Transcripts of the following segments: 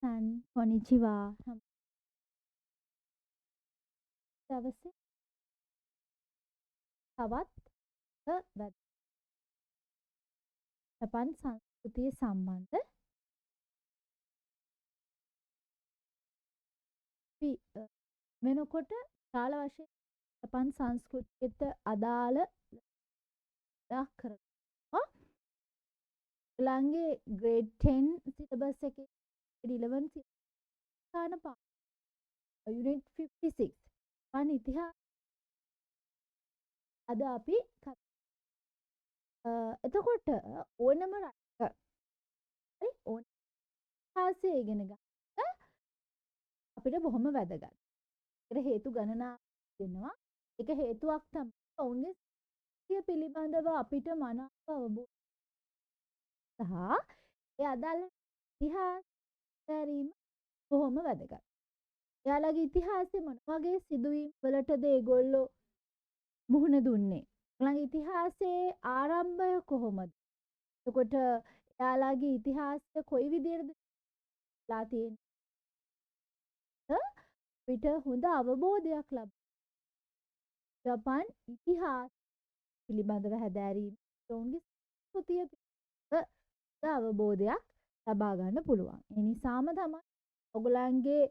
කොනිචිවා දවසේ තවත් ජපන් සංස්කෘතිය සම්බන්ධ අපි වෙනකොට ශාල වශයෙන් ජපන් සංස්කෘතියට අදාළ වැඩක් කරනවා. ඔයගලන්ගේ grade 10 සිලබස් එකේ grade 11 සිතාන unit 56 වන් ඉතිහාස අද අපි එතකොට ඕනම රටක හරි ඕන ඉතිහාසය ඉගෙන ගන්න අපිට බොහොම වැදගත්. ඒකට හේතු ගණනාවක් වෙනවා. ඒක හේතුවක් තමයි ඔවුන්ගේ සිය පිළිබඳව අපිට මනාව අවබෝධ සහ ඒ අදාළ ඉතිහාස දැරීම බොහොම වැදගත්. එයාලගේ ඉතිහාසයේ මොන වගේ සිදුවීම් වලටද ඒගොල්ලෝ මුහුණ දුන්නේ? ඔයාලගේ ඉතිහාසයේ ආරම්භය කොහොමද? එතකොට එයාලගේ ඉතිහාසය කොයි විදිහටද ලා තියෙන්නේ? අපිට හොඳ අවබෝධයක් ලබන්න ජපන් ඉතිහාස පිළිබඳව හැදෑරීම ඔවුන්ගේ සංස්කෘතිය පිළිබඳව අවබෝධයක් ලබා ගන්න පුළුවන්. ඒ නිසාම තමයි ඔයගලන්ගේ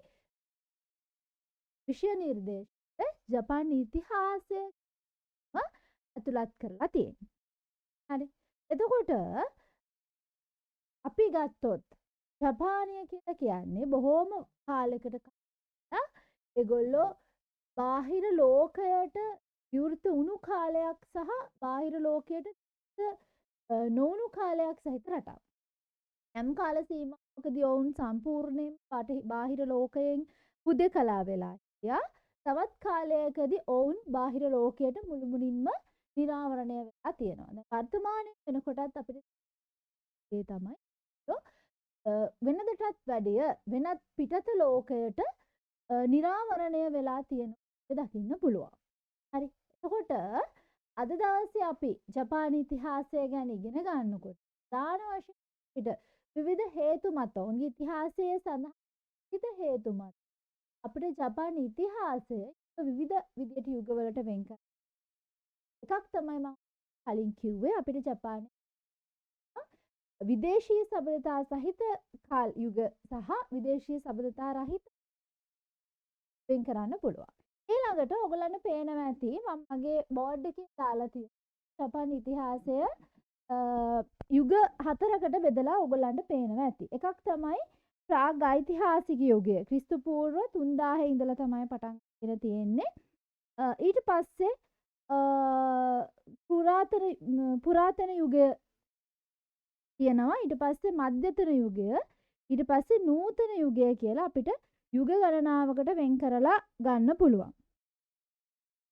විෂය නිර්දේශයේ ජපන් ඉතිහාසය ඇතුළත් කරලා තියෙන්නේ. හරි. එතකොට අපි ගත්තොත් ජපානය කියලා කියන්නේ බොහෝම කාලයකට ඒගොල්ලෝ බාහිර ලෝකයට විවෘත වුණු කාලයක් සහ බාහිර ලෝකයට නොවුණු කාලයක් සහිත රටක්. යම් කාල සීමාවකදී ඔවුන් සම්පූර්ණයෙන් බාහිර ලෝකයෙන් හුදෙකලා වෙලා හිටියා. තවත් කාලයකදී ඔවුන් බාහිර ලෝකයට මුළුමනින්ම නිරාවරණය වෙලා තියෙනවා. දැන් වර්තමානයේ වෙනකොටත් අපිට ඒ තමයි වෙනදටත් වැඩිය වෙනත් පිටත ලෝකයට නිරාවරණය වෙලා තියෙනවා දකින්න පුළුවන්. හරි. එතකොට අද දවසේ අපි ජපාන ඉතිහාසය ගැන ඉගෙන ගන්නකොට ප්‍රධාන වශයෙන් අපිට විවිධ හේතු මත ඔවුන්ගේ ඉතිහාසයේ සඳහන් විවිධ හේතු මත අපිට ජපාන ඉතිහාසය විවිධ විදිහට යුගවලට වෙන් කරනවා. එකක් තමයි මම කලින් කිව්වේ අපිට ජපානයේ විදේශීය සබඳතා සහිත කාල යුග සහ විදේශීය සබඳතා රහිත වෙන් කරන්න පුළුවන්. ඊළඟට ඔයගලන්ට පේනවා ඇති මම මගේ බෝඩ් එකේ දාලා තියෙන ජපාන් ඉතිහාසය යුග 4කට බෙදලා ඔයගලන්ට පේනවා ඇති. එකක් තමයි ප්‍රාග් ඓතිහාසික යුගය. ක්‍රිස්තු පූර්ව 3000 ඉඳලා තමයි පටන් ගෙන තියෙන්නේ. ඊට පස්සේ පුරාතන යුගය තියෙනවා. ඊට පස්සේ මධ්‍යතන යුගය, ඊට පස්සේ නූතන යුගය කියලා අපිට යුග ගණනාවකට වෙන් කරලා ගන්න පුළුවන්.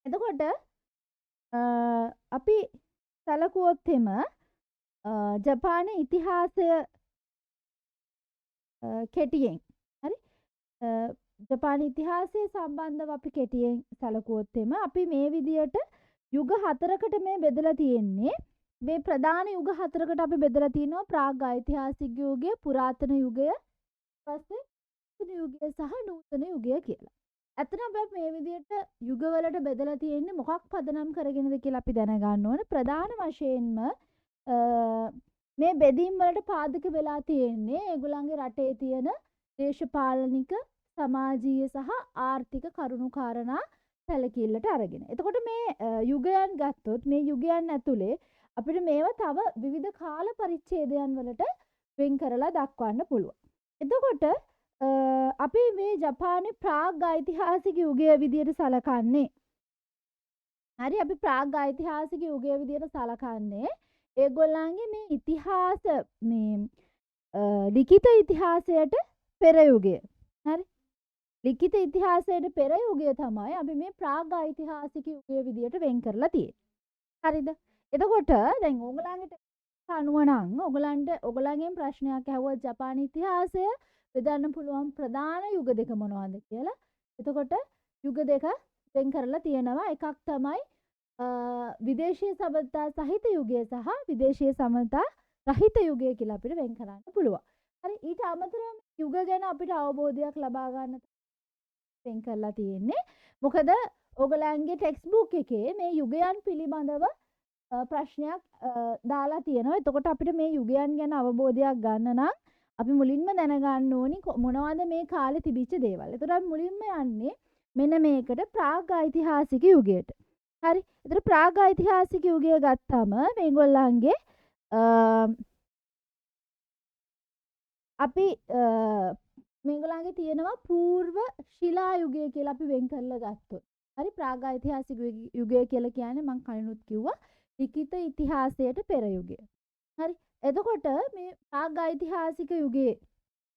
එතකොට අපි සැලකුවොත් එම ජපාන ඉතිහාසය කෙටියෙන් හරි ජපාන ඉතිහාසය සම්බන්ධව අපි කෙටියෙන් සැලකුවොත් එම අපි මේ විදියට යුග 4කට මේ බෙදලා තියෙන්නේ. මේ ප්‍රධාන යුග 4කට අපි බෙදලා තිනවා ප්‍රාග් ඓතිහාසික යුගය, පුරාතන යුගය, ඊපස්සේ යුගය සහ නූතන යුගය කියලා. ඇත්තටම අපි මේ විදිහට යුගවලට බෙදලා තියෙන්නේ මොකක් පදනම් කරගෙනද කියලා අපි දැනගන්න ඕන. ප්‍රධාන වශයෙන්ම මේ බෙදීම් වලට පාදක වෙලා තියෙන්නේ ඒගොල්ලන්ගේ රටේ තියෙන දේශපාලනික, සමාජීය සහ ආර්ථික කරුණු කාරණා සැලකිල්ලට අරගෙන. එතකොට මේ යුගයන් ගත්තොත් මේ යුගයන් ඇතුලේ අපිට මේවා තව විවිධ කාල පරිච්ඡේදයන් වලට වෙන් කරලා දක්වන්න පුළුවන්. එතකොට අපි මේ ජපානයේ ප්‍රාග් ඓතිහාසික යුගය විදියට සලකන්නේ. හරි අපි ප්‍රාග් ඓතිහාසික යුගය විදියට සලකන්නේ ඒගොල්ලන්ගේ මේ ඉතිහාස මේ ලිඛිත ඉතිහාසයට පෙර යුගය. හරි. ලිඛිත ඉතිහාසයට පෙර යුගය තමයි අපි මේ ප්‍රාග් ඓතිහාසික යුගය විදියට වෙන් කරලා තියෙන්නේ. හරිද? එතකොට දැන් ඕගොල්ලන්ට අනුව නම් ඔයගොල්ලන්ගෙන් ප්‍රශ්නයක් ඇහුවොත් ජපාන ඉතිහාසය බෙදන්න පුළුවන් ප්‍රධාන යුග දෙක මොනවද කියලා. එතකොට යුග දෙක වෙන් කරලා තියෙනවා. එකක් තමයි විදේශීය සබඳතා සහිත යුගය සහ විදේශීය සබඳතා රහිත යුගය කියලා අපිට වෙන් කරන්න පුළුවන්. හරි ඊට අමතරව යුග ගැන අපිට අවබෝධයක් ලබා ගන්න වෙන් කරලා තියෙන්නේ. මොකද ඔයගලන්ගේ ටෙක්ස්ට් බුක් එකේ මේ යුගයන් පිළිබඳව ප්‍රශ්නයක් දාලා තියෙනවා. එතකොට අපිට මේ යුගයන් ගැන අවබෝධයක් ගන්න නම් අපි මුලින්ම දැනගන්න ඕනි මොනවද මේ කාලේ තිබිච්ච දේවල්. එතකොට අපි මුලින්ම යන්නේ මෙන්න මේකට ප්‍රාග් ඓතිහාසික යුගයට. හරි. එතකොට ප්‍රාග් ඓතිහාසික යුගය ගත්තම මේගොල්ලන්ගේ අපි මේගොල්ලන්ගේ තියෙනවා పూర్ව ශිලා යුගය කියලා අපි වෙන් කරලා ගත්තොත්. හරි ප්‍රාග් ඓතිහාසික යුගය කියලා කියන්නේ මම කලිනුත් කිව්වා ලිඛිත ඉතිහාසයට පෙර යුගය. හරි. එතකොට මේ ප්‍රාග් ඓතිහාසික යුගයේ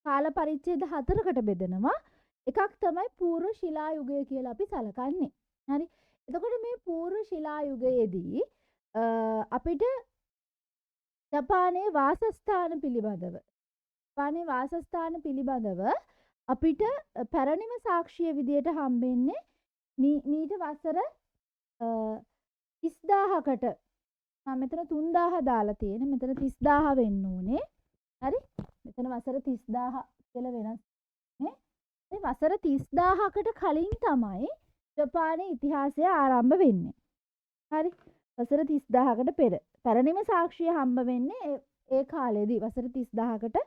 කාල පරිච්ඡේද 4කට බෙදෙනවා. එකක් තමයි పూర్ව ශිලා යුගය කියලා අපි සලකන්නේ. හරි. එතකොට මේ పూర్ව ශිලා යුගයේදී අපිට ජපානයේ වාසස්ථාන පිළිබඳව අපිට පැරණිම සාක්ෂිය විදියට හම්බෙන්නේ මීට වසර 30000කට මම මෙතන 3000 දාලා තියෙන. මෙතන 30000 වෙන්න ඕනේ. හරි. මෙතන වසර 30000 කියලා වෙනස් නේ. මේ වසර 30000කට කලින් තමයි ජපානයේ ඉතිහාසය ආරම්භ වෙන්නේ. හරි. වසර 30000කට පෙර. පැරණිම සාක්ෂිය හම්බ වෙන්නේ ඒ කාලේදී වසර 30000කට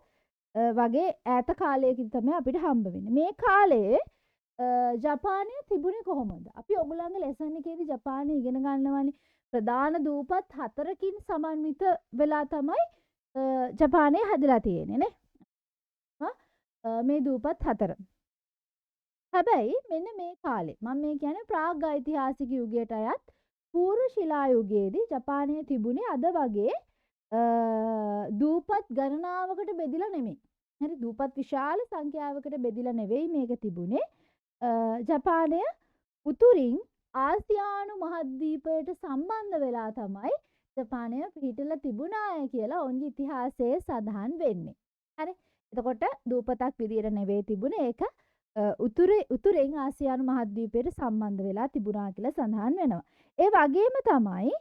වගේ ඈත කාලයකින් තමයි අපිට හම්බ වෙන්නේ. මේ කාලේ ජපානය තිබුණේ කොහොමද? අපි ඔයගොල්ලන්ගේ ලෙසන් එකේදී ජපානය ඉගෙන ගන්නවානේ. ප්‍රධාන දූපත් 4කින් සමන්විත වෙලා තමයි ජපානය හැදලා තියෙන්නේ නේ. මේ දූපත් 4. හැබැයි මෙන්න මේ කාලේ මම මේ කියන්නේ ප්‍රාග් ඓතිහාසික යුගයට අයත් పూర్ව ශිලා යුගයේදී ජපානය තිබුණේ අද වගේ දූපත් ගණනාවකට බෙදිලා නෙමෙයි. හරි දූපත් විශාල සංඛ්‍යාවකට බෙදිලා නෙවෙයි මේක තිබුණේ. ජපානය උතුරින් ආසියානු මහද්වීපයට සම්බන්ධ වෙලා තමයි ජපානය පිහිටලා තිබුණාය කියලා ඔවුන්ගේ ඉතිහාසයේ සඳහන් වෙන්නේ. හරි. එතකොට දූපතක් විදියට නෙවෙයි තිබුණේ. ඒක උතුරෙන් ආසියානු මහද්වීපයට සම්බන්ධ වෙලා තිබුණා කියලා සඳහන් වෙනවා. ඒ වගේම තමයි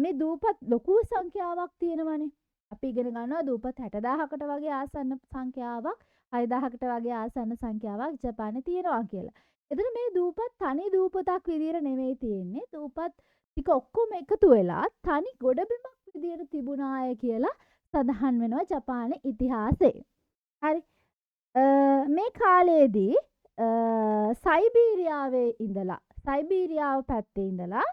මේ දූපත් ලොකු සංඛ්‍යාවක් තියෙනවනේ. අපි ඉගෙන ගන්නවා දූපත් 60000කට වගේ ආසන්න සංඛ්‍යාවක් 6000කට වගේ ආසන්න සංඛ්‍යාවක් ජපානයේ තියෙනවා කියලා. එතන මේ දූපත් තනි දූපතක් විදියට නෙමෙයි තියෙන්නේ. දූපත් ටික ඔක්කොම එකතු වෙලා තනි ගොඩබිමක් විදියට තිබුණාය කියලා සඳහන් වෙනවා ජපානයේ ඉතිහාසයේ. හරි. මේ කාලයේදී සයිබීරියාව පැත්තේ ඉඳලා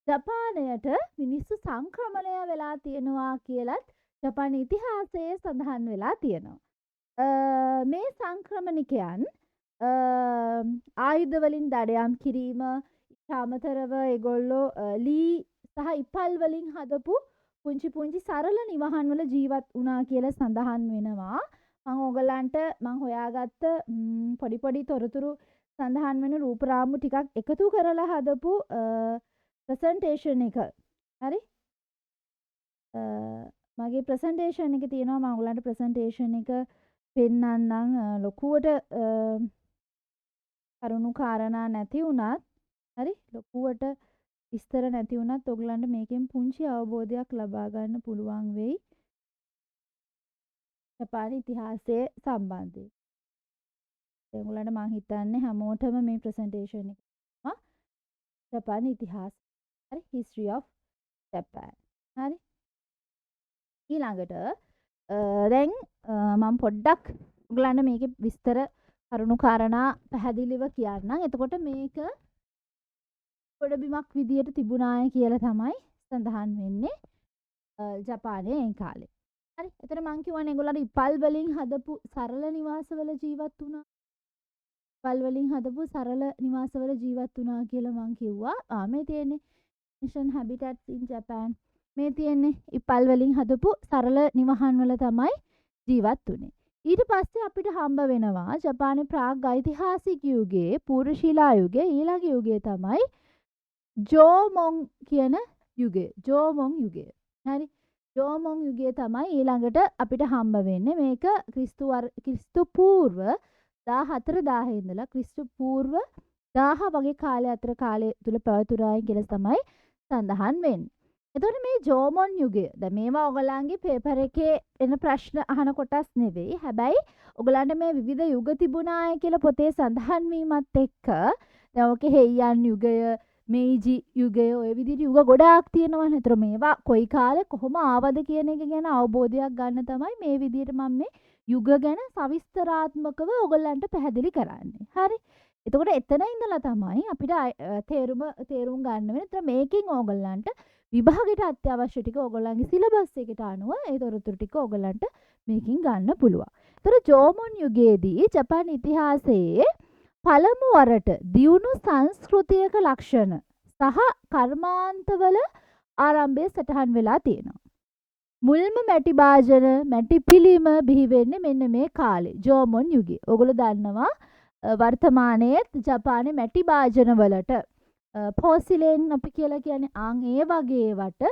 ජපානයට මිනිස්සු සංක්‍රමණය වෙලා තියෙනවා කියලත් ජපාන ඉතිහාසයේ සඳහන් වෙලා තියෙනවා. මේ සංක්‍රමණිකයන් ආයුධ වලින් දඩයම් කිරීම අමතරව ඒගොල්ලෝ ලී සහ ඉපල් වලින් හදපු පුංචි සරල නිවහන් වල ජීවත් වුණා කියලා සඳහන් වෙනවා. මම ඕගලන්ට හොයාගත්ත පොඩි තොරතුරු සඳහන් වෙන රූපරාමු ටිකක් එකතු කරලා හදපු ප්‍රසන්ටේෂන් එක. හරි. මගේ ප්‍රසන්ටේෂන් එක තියෙනවා. මම ඔයගලන්ට ප්‍රසන්ටේෂන් එක පෙන්නන්නම්. ලොකුවට කරුණු කාරණා නැති වුණත් හරි ලොකුවට විස්තර නැති වුණත් ඔයගලන්ට මේකෙන් පුංචි අවබෝධයක් ලබා ගන්න පුළුවන් වෙයි. ජපාන ඉතිහාසයේ සම්බන්ධයෙන්. ඔයගලන්ට මම හිතන්නේ හැමෝටම මේ ප්‍රසන්ටේෂන් එක ජපාන ඉතිහාස. හරි history of Japan. හරි. ඊළඟට දැන් මම පොඩ්ඩක් ඔයගලන්ට මේකේ විස්තර කරුණු කාරණා පැහැදිලිව කියන්නම්. එතකොට මේක ගොඩබිමක් විදියට තිබුණාය කියලා තමයි සඳහන් වෙන්නේ ජපානයේ ඒ කාලේ. හරි. එතන මං කියවනේ ඒගොල්ලන්ට ඉපල් වලින් හදපු සරල නිවාසවල ජීවත් වුණා. ඉපල් වලින් හදපු සරල නිවාසවල ජීවත් වුණා කියලා මං කිව්වා. මේ තියෙන්නේ Mission Habitats in Japan. මේ තියෙන්නේ ඉපල් වලින් හදපු සරල නිවහන් වල තමයි ජීවත් වුනේ. ඊට පස්සේ අපිට හම්බ වෙනවා ජපානයේ ප්‍රාග් ඓතිහාසික යුගයේ පූර්ව ශිලා යුගයේ ඊළඟ යුගය තමයි ජෝමොන් කියන යුගය. ජෝමොන් යුගය. හරි. ජෝමොන් යුගය තමයි ඊළඟට අපිට හම්බ වෙන්නේ. මේක ක්‍රිස්තු පූර්ව 14000 ඉඳලා ක්‍රිස්තු පූර්ව 1000 වගේ කාලය අතර කාලය තුල පැවතුනායි කියලා තමයි සඳහන් වෙන්නේ. එතකොට මේ ජෝමොන් යුගය දැන් මේවා ඔයගලන්ගේ පේපර් එකේ එන ප්‍රශ්න අහන කොටස් නෙවෙයි. හැබැයි ඔයගලන්ට මේ විවිධ යුග තිබුණාය කියලා පොතේ සඳහන් වීමත් එක්ක දැන් ඔකේ හෙයියන් යුගය, මේජි යුගය ඔය විදිහට යුග ගොඩාක් තියෙනවනේ. ඒතර මේවා කොයි කාලේ කොහොම ආවද කියන එක ගැන අවබෝධයක් ගන්න තමයි මේ විදිහට මම මේ යුග ගැන සවිස්තරාත්මකව ඔයගලන්ට පැහැදිලි කරන්නේ. හරි. එතකොට එතන ඉඳලා තමයි අපිට තේරුම් ගන්න වෙන්නේ. ඒතර මේකෙන් ඕගොල්ලන්ට විභාගයට අත්‍යවශ්‍ය ටික ඕගොල්ලන්ගේ සිලබස් එකට අනුව ඒ තොරතුරු ටික ඕගොල්ලන්ට මේකෙන් ගන්න පුළුවන්. ඒතර ජෝමොන් යුගයේදී ජපාන ඉතිහාසයේ පළමු වරට දියුණු සංස්කෘතියක ලක්ෂණ සහ කර්මාන්තවල ආරම්භය සටහන් වෙලා තියෙනවා. මුල්ම මැටි භාජන, මැටි පිළිම බිහි වෙන්නේ මෙන්න මේ කාලේ ජෝමොන් යුගයේ. ඕගොල්ලෝ දන්නවා වර්තමානයේ ජපානයේ මැටි භාජන වලට පෝසිලෙන් අපි කියලා කියන්නේ ඒ වගේ ඒවට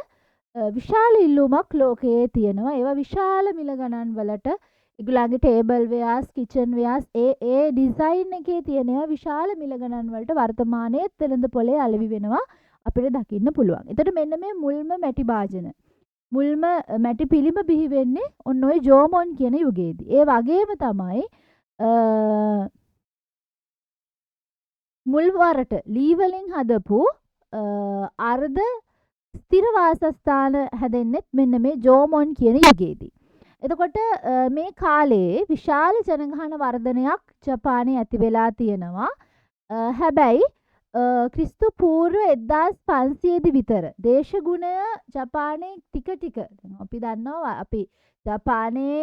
විශාල ඉල්ලුමක් ලෝකයේ තියෙනවා. ඒවා විශාල මිල ගණන් වලට ඒගොල්ලන්ගේ ටේබල් වෙයාස්, කිචන් වෙයාස් ඒ ඩිසයින් එකේ තියෙනවා විශාල මිල ගණන් වලට වර්තමානයේ වෙළඳ පොලේ අලෙවි වෙනවා අපිට දකින්න පුළුවන්. එතකොට මෙන්න මේ මුල්ම මැටි භාජන, මුල්ම මැටි පිළිම බිහි වෙන්නේ ඔන්න ඔය ජෝමොන් කියන යුගයේදී. ඒ වගේම තමයි මුල් වරට ලී වලින් හදපු අර්ධ ස්ථිර වාසස්ථාන හැදෙන්නෙත් මෙන්න මේ ජෝමොන් කියන යුගයේදී. එතකොට මේ කාලේ විශාල ජනගහන වර්ධනයක් ජපානයේ ඇති වෙලා තියෙනවා. හැබැයි ක්‍රිස්තු පූර්ව 1500 දී විතර දේශගුණය ජපානයේ ටික ටික අපි දන්නවා අපි ජපානයේ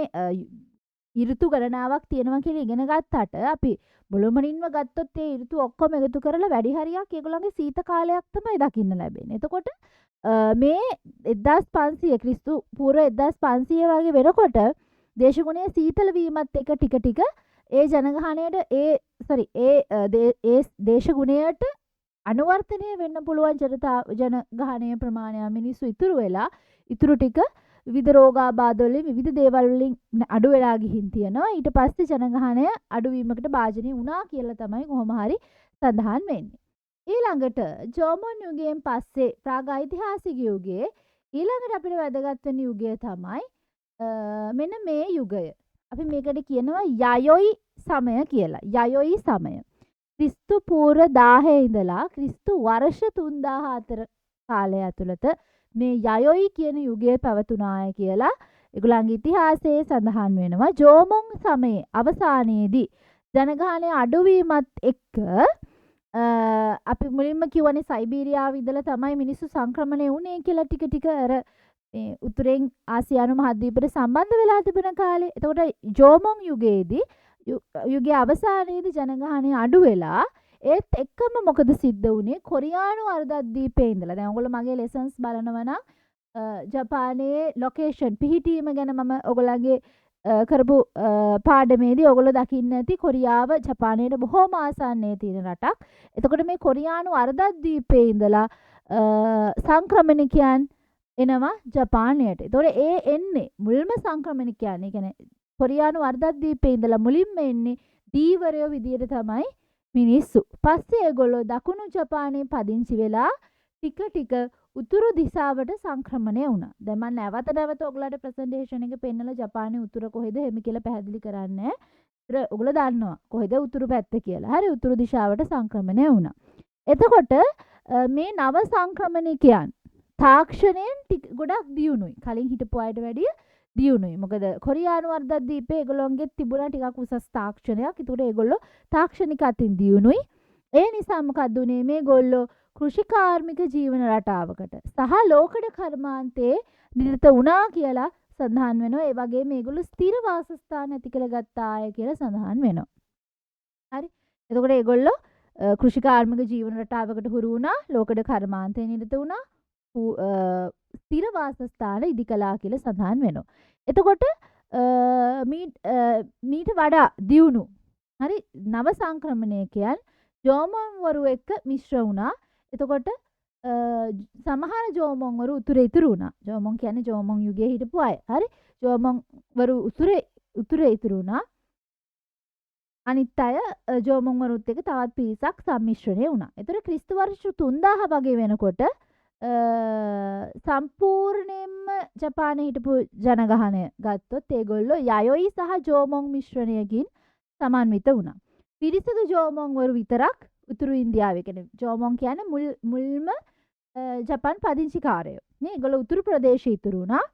ඍතු ගණනාවක් තියෙනවා කියලා ඉගෙන ගත්තට අපි මුළුමනින්ම ගත්තොත් ඒ ඍතු ඔක්කොම එකතු කරලා වැඩි හරියක් ඒගොල්ලන්ගේ සීත කාලයක් තමයි දකින්න ලැබෙන්නේ. එතකොට මේ 1500 ක්‍රිස්තු පූර්ව 1500 වගේ වෙනකොට දේශගුණයේ සීතල වීමත් එක ටික ටික ඒ ජනගහනයට ඒ දේශගුණයට අනුවර්තනය වෙන්න පුළුවන් ජනගහනය ප්‍රමාණය මිනිස්සු ඉතුරු වෙලා ඉතුරු ටික විවිධ රෝගාබාධ වලින් විවිධ දේවල් වලින් අඩු වෙලා ගිහින් තියෙනවා. ඊට පස්සේ ජනගහනය අඩුවීමකට භාජනය වුණා කියලා තමයි කොහොම හරි සඳහන් වෙන්නේ. ඊළඟට ජෝමොන් යුගයෙන් පස්සේ ප්‍රාගෛතිහාසික යුගයේ ඊළඟට අපිට වැදගත් වෙන යුගය තමයි මෙන්න මේ යුගය. අපි මේකට කියනවා යයොයි සමය කියලා. යයොයි සමය. ක්‍රිස්තු පූර්ව 1000 ඉඳලා ක්‍රිස්තු වර්ෂ 3004 කාලය ඇතුළත මේ යයොයි කියන යුගය පැවතුනාය කියලා ඒගොල්ලන්ගේ ඉතිහාසයේ සඳහන් වෙනවා. ජෝමොන් සමයේ අවසානයේදී ජනගහනය අඩුවීමත් එක්ක අපි මුලින්ම කියවනේ සයිබීරියාව ඉඳලා තමයි මිනිස්සු සංක්‍රමණය වුණේ කියලා ටික ටික අර මේ උතුරෙන් ආසියානු මහද්වීපයට සම්බන්ධ වෙලා තිබෙන කාලේ. එතකොට ජෝමොන් යුගයේදී යුගයේ අවසානයේදී ජනගහනය අඩු වෙලා ඒත් එක්කම මොකද සිද්ධ වුණේ කොරියානු අර්ධද්වීපයේ ඉඳලා දැන් ඔයගොල්ලෝ මගේ ලෙසන්ස් බලනවා නම් ජපානයේ ලොකේෂන් පිහිටීම ගැන මම ඔයගොල්ලන්ගේ කරපු පාඩමේදී ඔයගොල්ලෝ දකින්න ඇති කොරියාව ජපානයට බොහොම ආසන්නයේ තියෙන රටක්. එතකොට මේ කොරියානු අර්ධද්වීපයේ ඉඳලා සංක්‍රමණිකයන් එනවා ජපානයට. එතකොට ඒ එන්නේ මුල්ම සංක්‍රමණිකයන්. ඒ කියන්නේ කොරියානු අර්ධද්වීපයේ ඉඳලා මුලින්ම එන්නේ දීවරයෝ විදියට තමයි මිනිස්සු. පස්සේ ඒගොල්ලෝ දකුණු ජපානයේ පදිංචි වෙලා ටික ටික උතුරු දිශාවට සංක්‍රමණය වුණා. දැන් මම නැවත ඔයගලට ප්‍රසන්ටේෂන් එක පෙන්නලා ජපානයේ උතුර කොහෙද එහෙම කියලා පැහැදිලි කරන්නේ. ඒතර ඔයගොල්ලෝ දන්නවා කොහෙද උතුරු පැත්ත කියලා. හරි උතුරු දිශාවට සංක්‍රමණය වුණා. එතකොට මේ නව සංක්‍රමණිකයන් තාක්ෂණයෙන් ගොඩක් දියුණුයි. කලින් හිටපු අයට වැඩිය දියුණුයි. මොකද කොරියානු අර්ධද්වීපයේ ඒගොල්ලොන්ගෙත් තිබුණා ටිකක් උසස් තාක්ෂණයක්. ඒතකොට ඒගොල්ලෝ තාක්ෂණික අතින් දියුණුයි. ඒ නිසා මොකද උනේ මේගොල්ලෝ කෘෂිකාර්මික ජීවන රටාවකට සහ ලෝකඩ කර්මාන්තයේ නිරත වුණා කියලා සඳහන් වෙනවා. ඒ වගේම මේගොල්ලෝ ස්ථිර වාසස්ථාන ඇති කරගත්තාය කියලා සඳහන් වෙනවා. හරි. එතකොට ඒගොල්ලෝ කෘෂිකාර්මික ජීවන රටාවකට හුරු වුණා, ලෝකඩ කර්මාන්තයේ නිරත වුණා, ස්ථිර වාසස්ථාන ඉදි කළා කියලා සඳහන් වෙනවා. එතකොට මීට වඩා දියුණු හරි නව සංක්‍රමණිකයන් ජෝමොන්වරු එක්ක මිශ්‍ර වුණා. එතකොට සමහර ජෝමොන්වරු උතුරේ ඉතුරු වුණා. ජෝමොන් කියන්නේ ජෝමොන් යුගයේ හිටපු අය. හරි. ජෝමොන්වරු උතුරේ ඉතුරු වුණා. අනිත් අය ජෝමොන්වරුත් එක්ක තවත් පිරිසක් සම්මිශ්‍රණය වුණා. ඒතර ක්‍රිස්තු වර්ෂ 3000 වගේ වෙනකොට සම්පූර්ණයෙන්ම ජපානයේ හිටපු ජනගහනය ගත්තොත් ඒගොල්ලෝ යයොයි සහ ජෝමොන් මිශ්‍රණයකින් සමන්විත වුණා. පිරිසිදු ජෝමොන් වරු විතරක් උතුරු ඉන්දියාවේ කියන්නේ ජෝමොන් කියන්නේ මුල්ම ජපන් පදිංචිකාරයෝ. නේ ඒගොල්ලෝ උතුරු ප්‍රදේශයේ ඉතුරු වුණා.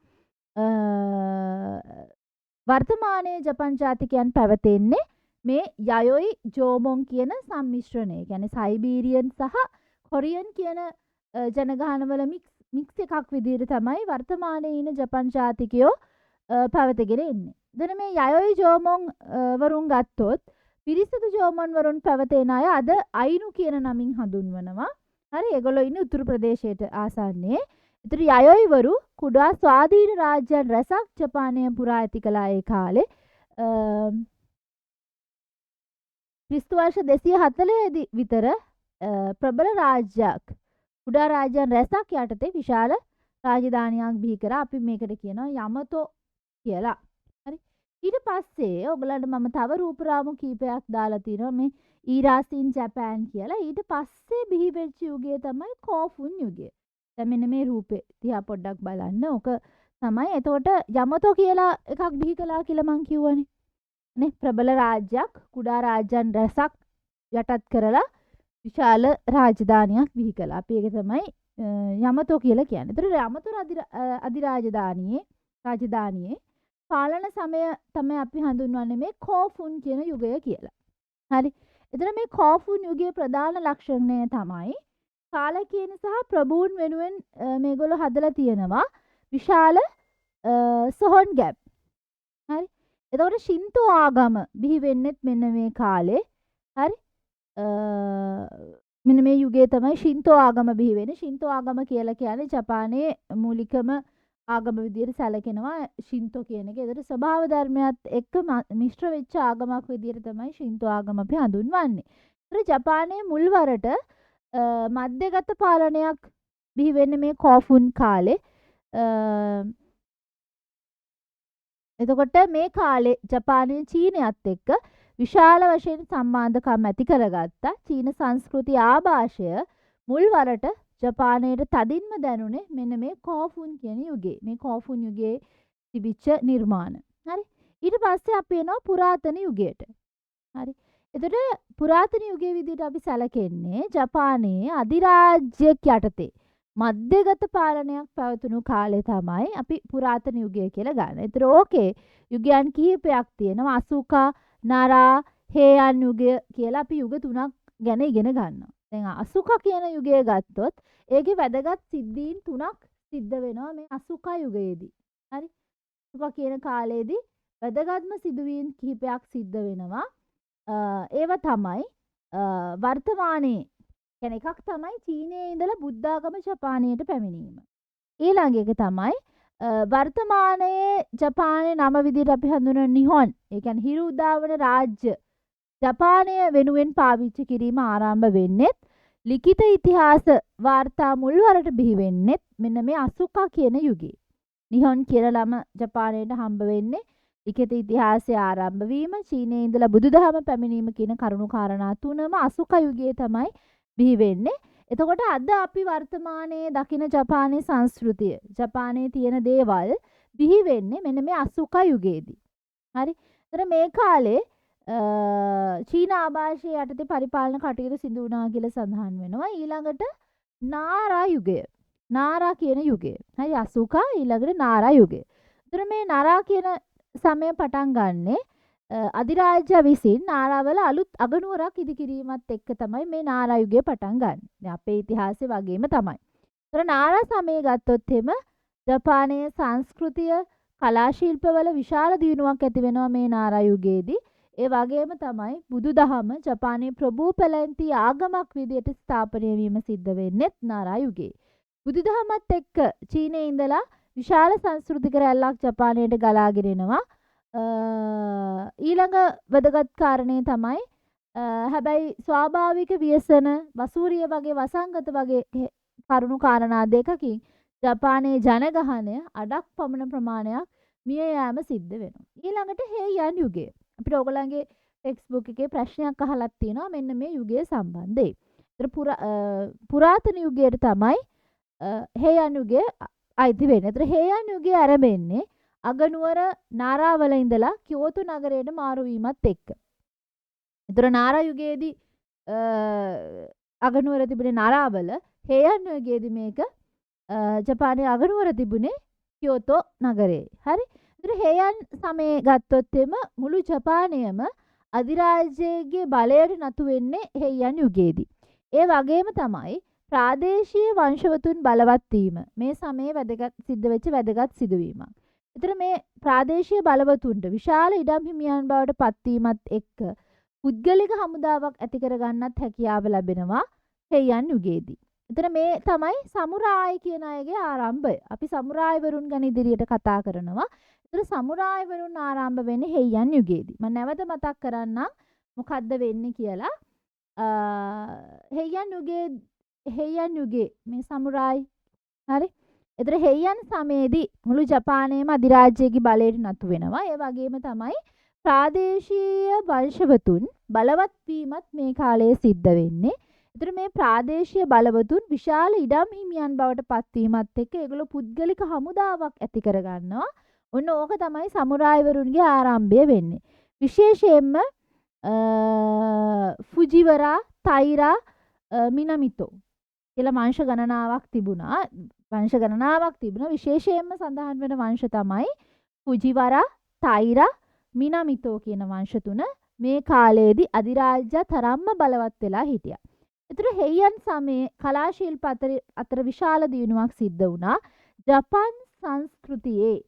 වර්තමානයේ ජපන් ජාතිකයන් පැවතෙන්නේ මේ යයොයි ජෝමොන් කියන සම්මිශ්‍රණය. කියන්නේ සයිබීරියන් සහ කොරියන් කියන ජනගහනවල මික්ස් එකක් විදිහට තමයි වර්තමානයේ ඉන්න ජපන් ජාතිකයෝ පැවතගෙන ඉන්නේ. දැන් මේ යයොයි ජෝමොන් වරුන් ගත්තොත් පිරිසිදු ජෝමොන් වරුන් පැවතෙන අය අද අයිනු කියන නමින් හඳුන්වනවා. හරි ඒගොල්ලෝ ඉන්නේ උතුරු ප්‍රදේශයට ආසන්නයේ. ඒතර යයොයි වරු කුඩා ස්වාධීන රාජ්‍යයන් රැසක් ජපානය පුරා ඇති කළා ඒ කාලේ. ක්‍රිස්තු වර්ෂ 240 විතර ප්‍රබල රාජ්‍යයක් කුඩා රාජ්‍යයන් රැසක් යටතේ විශාල රාජධානියක් බිහි කරා. අපි මේකට කියනවා යමතෝ කියලා. හරි. ඊට පස්සේ ඔයගලන්ට මම තව රූපරාමු කීපයක් දාලා තිනවා මේ ඊරාසින් ජපාන් කියලා. ඊට පස්සේ බිහි වෙච්ච යුගය තමයි කෝෆුන් යුගය. දැන් මෙන්න මේ රූපේ තියා පොඩ්ඩක් බලන්න. ඕක තමයි. එතකොට යමතෝ කියලා එකක් බිහි කළා කියලා මං කිව්වනේ. නේ ප්‍රබල රාජ්‍යයක් කුඩා රාජ්‍යයන් රැසක් යටත් කරලා විශාල රාජධානියක් බිහි කළා. අපි ඒක තමයි යමතෝ කියලා කියන්නේ. ඒතර යමතෝ රාජධානියේ පාලන සමය තමයි අපි හඳුන්වන්නේ මේ කෝෆුන් කියන යුගය කියලා. හරි. එතන මේ කෝෆුන් යුගයේ ප්‍රධාන ලක්ෂණය තමයි පාලකයන් සහ ප්‍රභූන් වෙනුවෙන් මේගොල්ලෝ හදලා තියෙනවා විශාල සොහොන් ගැප්. හරි. එතකොට ශින්තෝ ආගම බිහි වෙන්නෙත් මෙන්න මේ කාලේ. හරි. මෙන්න මේ යුගයේ තමයි ශින්තෝ ආගම බිහි වෙන්නේ. ශින්තෝ ආගම කියලා කියන්නේ ජපානයේ මූලිකම ආගම විදියට සැලකෙනවා ශින්තෝ කියන එක. ඒතර ස්වභාව ධර්මයත් එක්ක මිශ්‍ර වෙච්ච ආගමක් විදියට තමයි ශින්තෝ ආගම අපි හඳුන්වන්නේ. ඒතර ජපානයේ මුල්වරට මධ්‍යගත පාලනයක් බිහි වෙන්නේ මේ කෝෆුන් කාලේ. එතකොට මේ කාලේ ජපානයේ චීනයත් එක්ක විශාල වශයෙන් සම්බන්ධකම් ඇති කරගත්තා. චීන සංස්කෘතිය ආభాෂය මුල්වරට ජපානයේ තදින්ම දැනුනේ මෙන්න මේ කෝෆුන් කියන යුගයේ. මේ කෝෆුන් යුගයේ තිබිච්ච නිර්මාණ. හරි. ඊට පස්සේ අපි එනවා පුරාතන යුගයට. හරි. එතකොට පුරාතන යුගයේ විදිහට අපි සැලකෙන්නේ ජපානයේ අධිරාජ්‍යයක් යටතේ මධ්‍යගත පාලනයක් පැවතුණු කාලේ තමයි අපි පුරාතන යුගය කියලා ගන්න. ඒතර ඕකේ යුගයන් කිහිපයක් තියෙනවා. අසුකා, නාරා, හේයන් යුගය කියලා අපි යුග තුනක් ගැන ඉගෙන ගන්නවා. දැන් අසුකා කියන යුගය ගත්තොත් ඒකේ වැදගත් සිද්ධීන් තුනක් සිද්ධ වෙනවා මේ අසුකා යුගයේදී. හරි. අසුකා කියන කාලේදී වැදගත්ම සිදුවීම් කිහිපයක් සිද්ධ වෙනවා. ඒව තමයි වර්තමානයේ කියන්නේ එකක් තමයි චීනයේ ඉඳලා බුද්ධාගම ජපානයට පැමිණීම. ඊළඟ එක තමයි වර්තමානයේ ජපානයේ නම විදිහට අපි හඳුනන නිහොන්. ඒ කියන්නේ හිරු උදාවන රාජ්‍ය ජපානය වෙනුවෙන් පාවිච්චි කිරීම ආරම්භ වෙන්නෙත් ලිඛිත ඉතිහාස වාර්තා මුල්වරට බිහි වෙන්නෙත් මෙන්න මේ අසුකා කියන යුගයේ. නිහොන් කියන නම ජපානයට හම්බ වෙන්නේ ලිඛිත ඉතිහාසය ආරම්භ වීම, චීනයේ ඉඳලා බුදුදහම පැමිණීම කියන කරුණු කාරණා තුනම අසුකා යුගයේ තමයි බිහි වෙන්නේ. එතකොට අද අපි වර්තමානයේ දකින ජපානයේ සංස්කෘතිය, ජපානයේ තියෙන දේවල් බිහි වෙන්නේ මෙන්න මේ අසුකා යුගයේදී. හරි. ඒතර මේ කාලේ චීන ආభాෂය යටතේ පරිපාලන කටයුතු සිදු වුණා කියලා සඳහන් වෙනවා. ඊළඟට නාරා යුගය. නාරා කියන යුගය. හරි අසුකා ඊළඟට නාරා යුගය. ඒතර මේ නාරා කියන සමය පටන් ගන්නේ අධිරාජ්‍ය විසින් නාරාවල අලුත් අගනුවරක් ඉදිකිරීමත් එක්ක තමයි මේ නාරා යුගය පටන් ගන්න. දැන් අපේ ඉතිහාසයේ වගේම තමයි. ඒතර නාරා සමය ගත්තොත් එම ජපානයේ සංස්කෘතිය කලා ශිල්පවල විශාල දියුණුවක් ඇති වෙනවා මේ නාරා යුගයේදී. ඒ වගේම තමයි බුදුදහම ජපානයේ ප්‍රභූ පැලැන්ති ආගමක් විදියට ස්ථාපනය වීම සිද්ධ වෙන්නේත් නාරා යුගයේ. බුදුදහමත් එක්ක චීනයේ ඉඳලා විශාල සංස්කෘතික රැල්ලක් ජපානයට ගලාගෙන එනවා. ඊළඟ වැදගත් කාරණේ තමයි හැබැයි ස්වාභාවික ව්‍යසන වසූරිය වගේ වසංගත වගේ කරුණු කාරණා දෙකකින් ජපානයේ ජනගහනය අඩක් පමණ ප්‍රමාණයක් මිය යාම සිද්ධ වෙනවා. ඊළඟට හේයන් යුගය. අපිට ඔයගලන්ගේ ටෙක්ස්ට් බුක් එකේ ප්‍රශ්නයක් අහලක් තියෙනවා මෙන්න මේ යුගය සම්බන්ධයෙන්. ඒතර පුරාතන යුගයට තමයි හේයන් යුගයේ අයිති වෙන්නේ. ඒතර හේයන් යුගයේ ආරම්භෙන්නේ අගනුවර නාරාවල ඉඳලා කියෝතු නගරයට මාරු වීමත් එක්ක. ඒතර නාරා යුගයේදී අගනුවර තිබුණේ නාරාවල, හේයන් යුගයේදී මේක ජපානයේ අගනුවර තිබුණේ කියෝතෝ නගරේ. හරි. ඒතර හේයන් සමයේ ගත්තොත් එම මුළු ජපානයම අධිරාජ්‍යයේ බලයට නතු වෙන්නේ හේයන් යුගයේදී. ඒ වගේම තමයි ප්‍රාදේශීය වංශවතුන් බලවත් වීම මේ සමයේ සිද්ධ වෙච්ච වැදගත් සිදුවීමක්. ඒතර මේ ප්‍රාදේශීය බලවතුන්ට විශාල ඉඩම් හිමියන් බවට පත්වීමත් එක්ක පුද්ගලික හමුදාවක් ඇති කරගන්නත් හැකියාව ලැබෙනවා හේයන් යුගයේදී. එතන මේ තමයි සමුරායි කියන අයගේ ආරම්භය. අපි සමුරායිවරුන් ගැන ඉදිරියට කතා කරනවා. ඒතර සමුරායිවරුන් ආරම්භ වෙන්නේ හේයන් යුගයේදී. මම නැවත මතක් කරන්නම් මොකද්ද වෙන්නේ කියලා. හේයන් යුගයේ මේ සමුරායි හරි. ඒතර හේයන් සමයේදී මුළු ජපානයේම අධිරාජ්‍යයේ බලයට නතු වෙනවා. ඒ වගේම තමයි ප්‍රාදේශීය වංශවතුන් බලවත් වීමත් මේ කාලයේ සිද්ධ වෙන්නේ. ඒතර මේ ප්‍රාදේශීය බලවතුන් විශාල ඉඩම් හිමියන් බවට පත්වීමත් එක්ක ඒගොල්ලෝ පුද්ගලික හමුදාවක් ඇති කරගන්නවා. ඔන්න ඕක තමයි සමුරායිවරුන්ගේ ආරම්භය වෙන්නේ. විශේෂයෙන්ම ෆුජිවරා, තයිරා, මිනමිතෝ කියලා වංශ ගණනාවක් තිබුණා. විශේෂයෙන්ම සඳහන් වෙන වංශ තමයි ෆුජිවරා, තයිරා, මිනමිතෝ කියන වංශ තුන මේ කාලයේදී අධිරාජ්‍ය තරම්ම බලවත් වෙලා හිටියා. ඒතර හේයන් සමයේ කලා ශිල්ප අතර විශාල දියුණුවක් සිද්ධ වුණා. ජපාන් සංස්කෘතියේ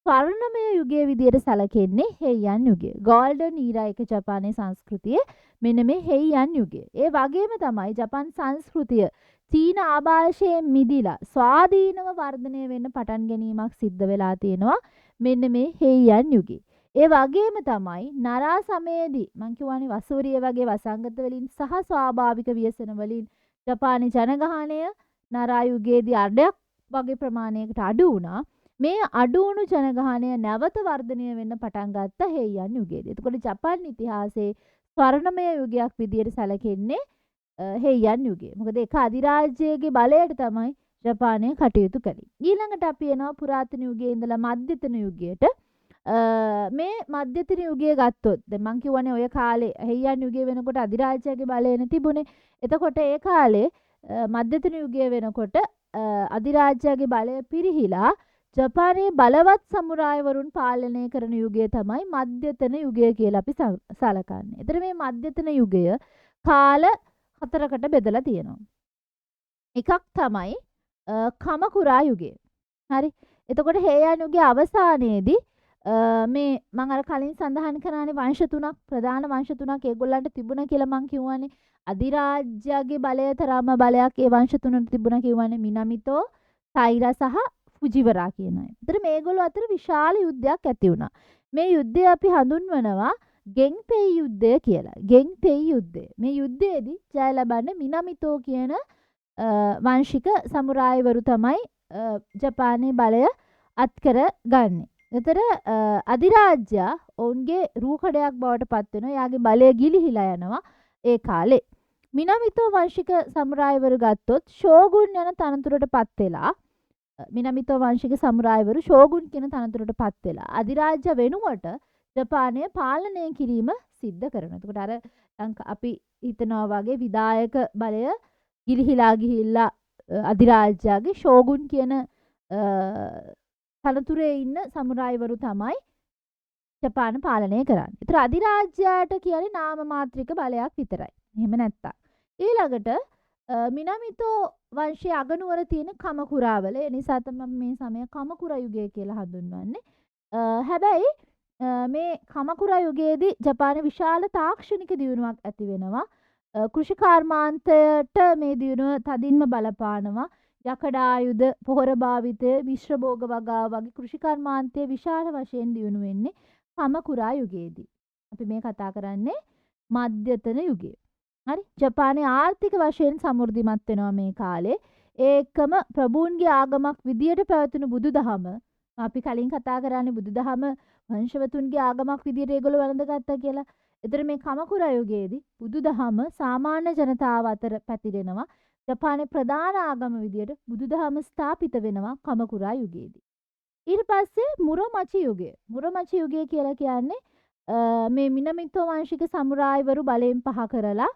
ස්වර්ණමය යුගයේ විදියට සැලකෙන්නේ හේයන් යුගය. ගෝල්ඩන් ඊරා එක ජපානයේ සංස්කෘතියේ මෙන්න මේ හේයන් යුගය. ඒ වගේම තමයි ජපාන් සංස්කෘතිය චීන ආభాෂයෙන් මිදිලා ස්වාධීනව වර්ධනය වෙන්න පටන් ගැනීමක් සිද්ධ වෙලා තියෙනවා මෙන්න මේ හේයන් යුගයේ. ඒ වගේම තමයි නරා සමයේදී මං කියවනේ වසූරිය වගේ වසංගත වලින් සහ ස්වාභාවික ව්‍යසන වලින් ජපානයේ ජනගහනය නරා යුගයේදී අඩයක් වගේ ප්‍රමාණයකට අඩු වුණා. මේ අඩු වුණු ජනගහනය නැවත වර්ධනය වෙන්න පටන් ගත්ත හේයන් යුගයේදී. එතකොට ජපාන් ඉතිහාසයේ ස්වර්ණමය යුගයක් විදියට සැලකෙන්නේ හේයන් යුගය. මොකද ඒක අධිරාජ්‍යයේ බලයට තමයි ජපානය කටයුතු කළේ. ඊළඟට අපි එනවා පුරාතන යුගයේ ඉඳලා මධ්‍යතන යුගයට. මේ මධ්‍යතන යුගය ගත්තොත් දැන් මං කියවනේ ඔය කාලේ හේයන් යුගය වෙනකොට අධිරාජ්‍යයේ බලය තිබුණේ. එතකොට ඒ කාලේ මධ්‍යතන යුගය වෙනකොට අධිරාජ්‍යයේ බලය පිරිහිලා ජපානයේ බලවත් සමුරායිවරුන් පාලනය කරන යුගය තමයි මධ්‍යතන යුගය කියලා අපි සලකන්නේ. ඒතර මේ මධ්‍යතන යුගය කාල 4කට බෙදලා තියෙනවා. එකක් තමයි කමකුරා යුගය. හරි. එතකොට හේයන් යුගයේ අවසානයේදී මේ මම අර කලින් සඳහන් කරානේ වංශ තුනක් ප්‍රධාන වංශ තුනක් ඒගොල්ලන්ට තිබුණා කියලා මං කිව්වනේ. අධිරාජ්‍යයේ බලය තරම බලයක් ඒ වංශ තුනට තිබුණා කිව්වනේ මිනමිතෝ, තයිරා සහ ෆුජිවරා කියන අය. ඒතර මේගොල්ලෝ අතර විශාල යුද්ධයක් ඇති වුණා. මේ යුද්ධය අපි හඳුන්වනවා ගෙන්පෙයි යුද්ධය කියලා. ගෙන්පෙයි යුද්ධය. මේ යුද්ධයේදී ජය ලබන්නේ මිනමිතෝ කියන වංශික සමුරායිවරු තමයි ජපානයේ බලය අත්කර ගන්නේ. ඒතර අධිරාජ්‍ය ඔවුන්ගේ රූකඩයක් බවට පත් වෙනවා. යාගේ බලය ගිලිහිලා යනවා ඒ කාලේ. මිනමිතෝ වංශික සමුරායිවරු ගත්තොත් ෂෝගුන් යන තනතුරට පත් වෙලා මිනමිතෝ වංශික සමුරායිවරු ෂෝගුන් කියන තනතුරට පත් වෙලා අධිරාජ්‍ය වෙනුවට ජපානය පාලනය කිරීම සිද්ධ කරනවා. එතකොට අර අපි හිතනවා වගේ විදායක බලය ගිලිහිලා ගිහිල්ලා අධිරාජ්‍යගේ ෂෝගුන් කියන තනතුරේ ඉන්න සමුරායිවරු තමයි ජපාන පාලනය කරන්නේ. ඒතර අධිරාජ්‍යයට කියන්නේ නාම මාත්‍රික බලයක් විතරයි. එහෙම නැත්තම්. ඊළඟට මිනමිතෝ වංශයේ අගනුවර තියෙන කමකුරාවල ඒ නිසා තමයි මේ සමය කමකුරා යුගය කියලා හඳුන්වන්නේ. හැබැයි මේ කමකුරා යුගයේදී ජපානයේ විශාල තාක්ෂණික දියුණුවක් ඇති වෙනවා. කෘෂිකාර්මාන්තයට මේ දියුණුව තදින්ම බලපානවා. යකඩ ආයුධ, පොහොර භාවිතය, මිශ්‍ර භෝග වගාව වගේ කෘෂිකර්මාන්තයේ විශාල වශයෙන් දියුණු වෙන්නේ කමකුරා යුගයේදී. අපි මේ කතා කරන්නේ මධ්‍යතන යුගය. හරි. ජපානයේ ආර්ථික වශයෙන් සමෘද්ධිමත් වෙනවා මේ කාලේ. ඒකම ප්‍රභූන්ගේ ආගමක් විදියට පැවතුණු බුදුදහම අපි කලින් කතා කරන්නේ බුදුදහම වංශවතුන්ගේ ආගමක් විදියට ඒගොල්ලෝ වැළඳගත්තා කියලා. ඒතර මේ කමකුරා යුගයේදී බුදුදහම සාමාන්‍ය ජනතාව අතර පැතිරෙනවා. ජපානයේ ප්‍රධාන ආගම විදියට බුදුදහම ස්ථාපිත වෙනවා කමකුරා යුගයේදී. ඊට පස්සේ මුරොමචි යුගය. මුරොමචි යුගය කියලා කියන්නේ මේ මිනමිතෝ වංශික සමුරායිවරු බලයෙන් පහ කරලා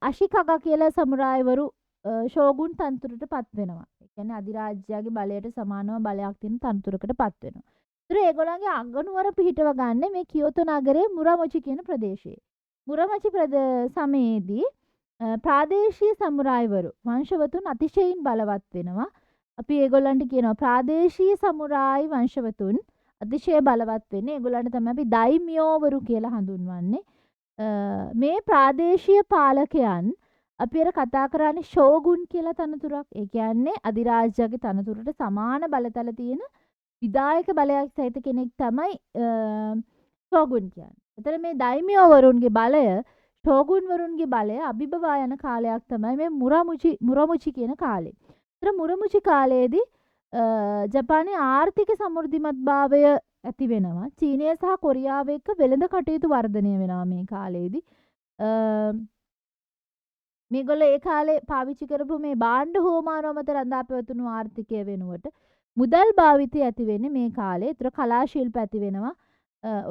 අශිකගා කියලා සමුරායිවරු ෂෝගුන් තනතුරට පත් වෙනවා. ඒ කියන්නේ අධිරාජ්‍යයාගේ බලයට සමානව බලයක් තියෙන තනතුරකට පත් වෙනවා. ඒතර ඒගොල්ලන්ගේ අගනුවර පිහිටව ගන්න මේ කියෝතෝ නගරයේ මුරොමචි කියන ප්‍රදේශයේ. මුරොමචි සමයේදී ප්‍රාදේශීය සමුරායිවරු වංශවතුන් අතිශයින් බලවත් වෙනවා. අපි ඒගොල්ලන්ට කියනවා ප්‍රාදේශීය සමුරායි වංශවතුන් අතිශය බලවත් වෙන්නේ. ඒගොල්ලන්ට තමයි අපි දයිමියෝවරු කියලා හඳුන්වන්නේ. මේ ප්‍රාදේශීය පාලකයන් අපි අර කතා කරන්නේ ෂෝගුන් කියලා තනතුරක්. ඒ කියන්නේ අධිරාජ්‍යගේ තනතුරට සමාන බලතල තියෙන විධායක බලයක් සහිත කෙනෙක් තමයි ෂෝගුන් කියන්නේ. එතන මේ දයිමියෝවරුන්ගේ බලය ෂෝගුන් වරුන්ගේ බලය අභිබවා යන කාලයක් තමයි මේ මුරොමුචි කියන කාලේ. ඒතර මුරොමුචි කාලයේදී ජපානයේ ආර්ථික සමෘද්ධිමත්භාවය ඇති වෙනවා. චීනය සහ කොරියාව එක්ක වෙළඳ කටයුතු වර්ධනය වෙනවා මේ කාලයේදී. මේගොල්ලෝ ඒ කාලේ පාවිච්චි කරපු මේ භාණ්ඩ හෝමාරව මත රඳා පැවතුණු ආර්ථිකය වෙනුවට මුදල් භාවිතය ඇති වෙන්නේ මේ කාලේ. ඒතර කලා ශිල්ප ඇති වෙනවා.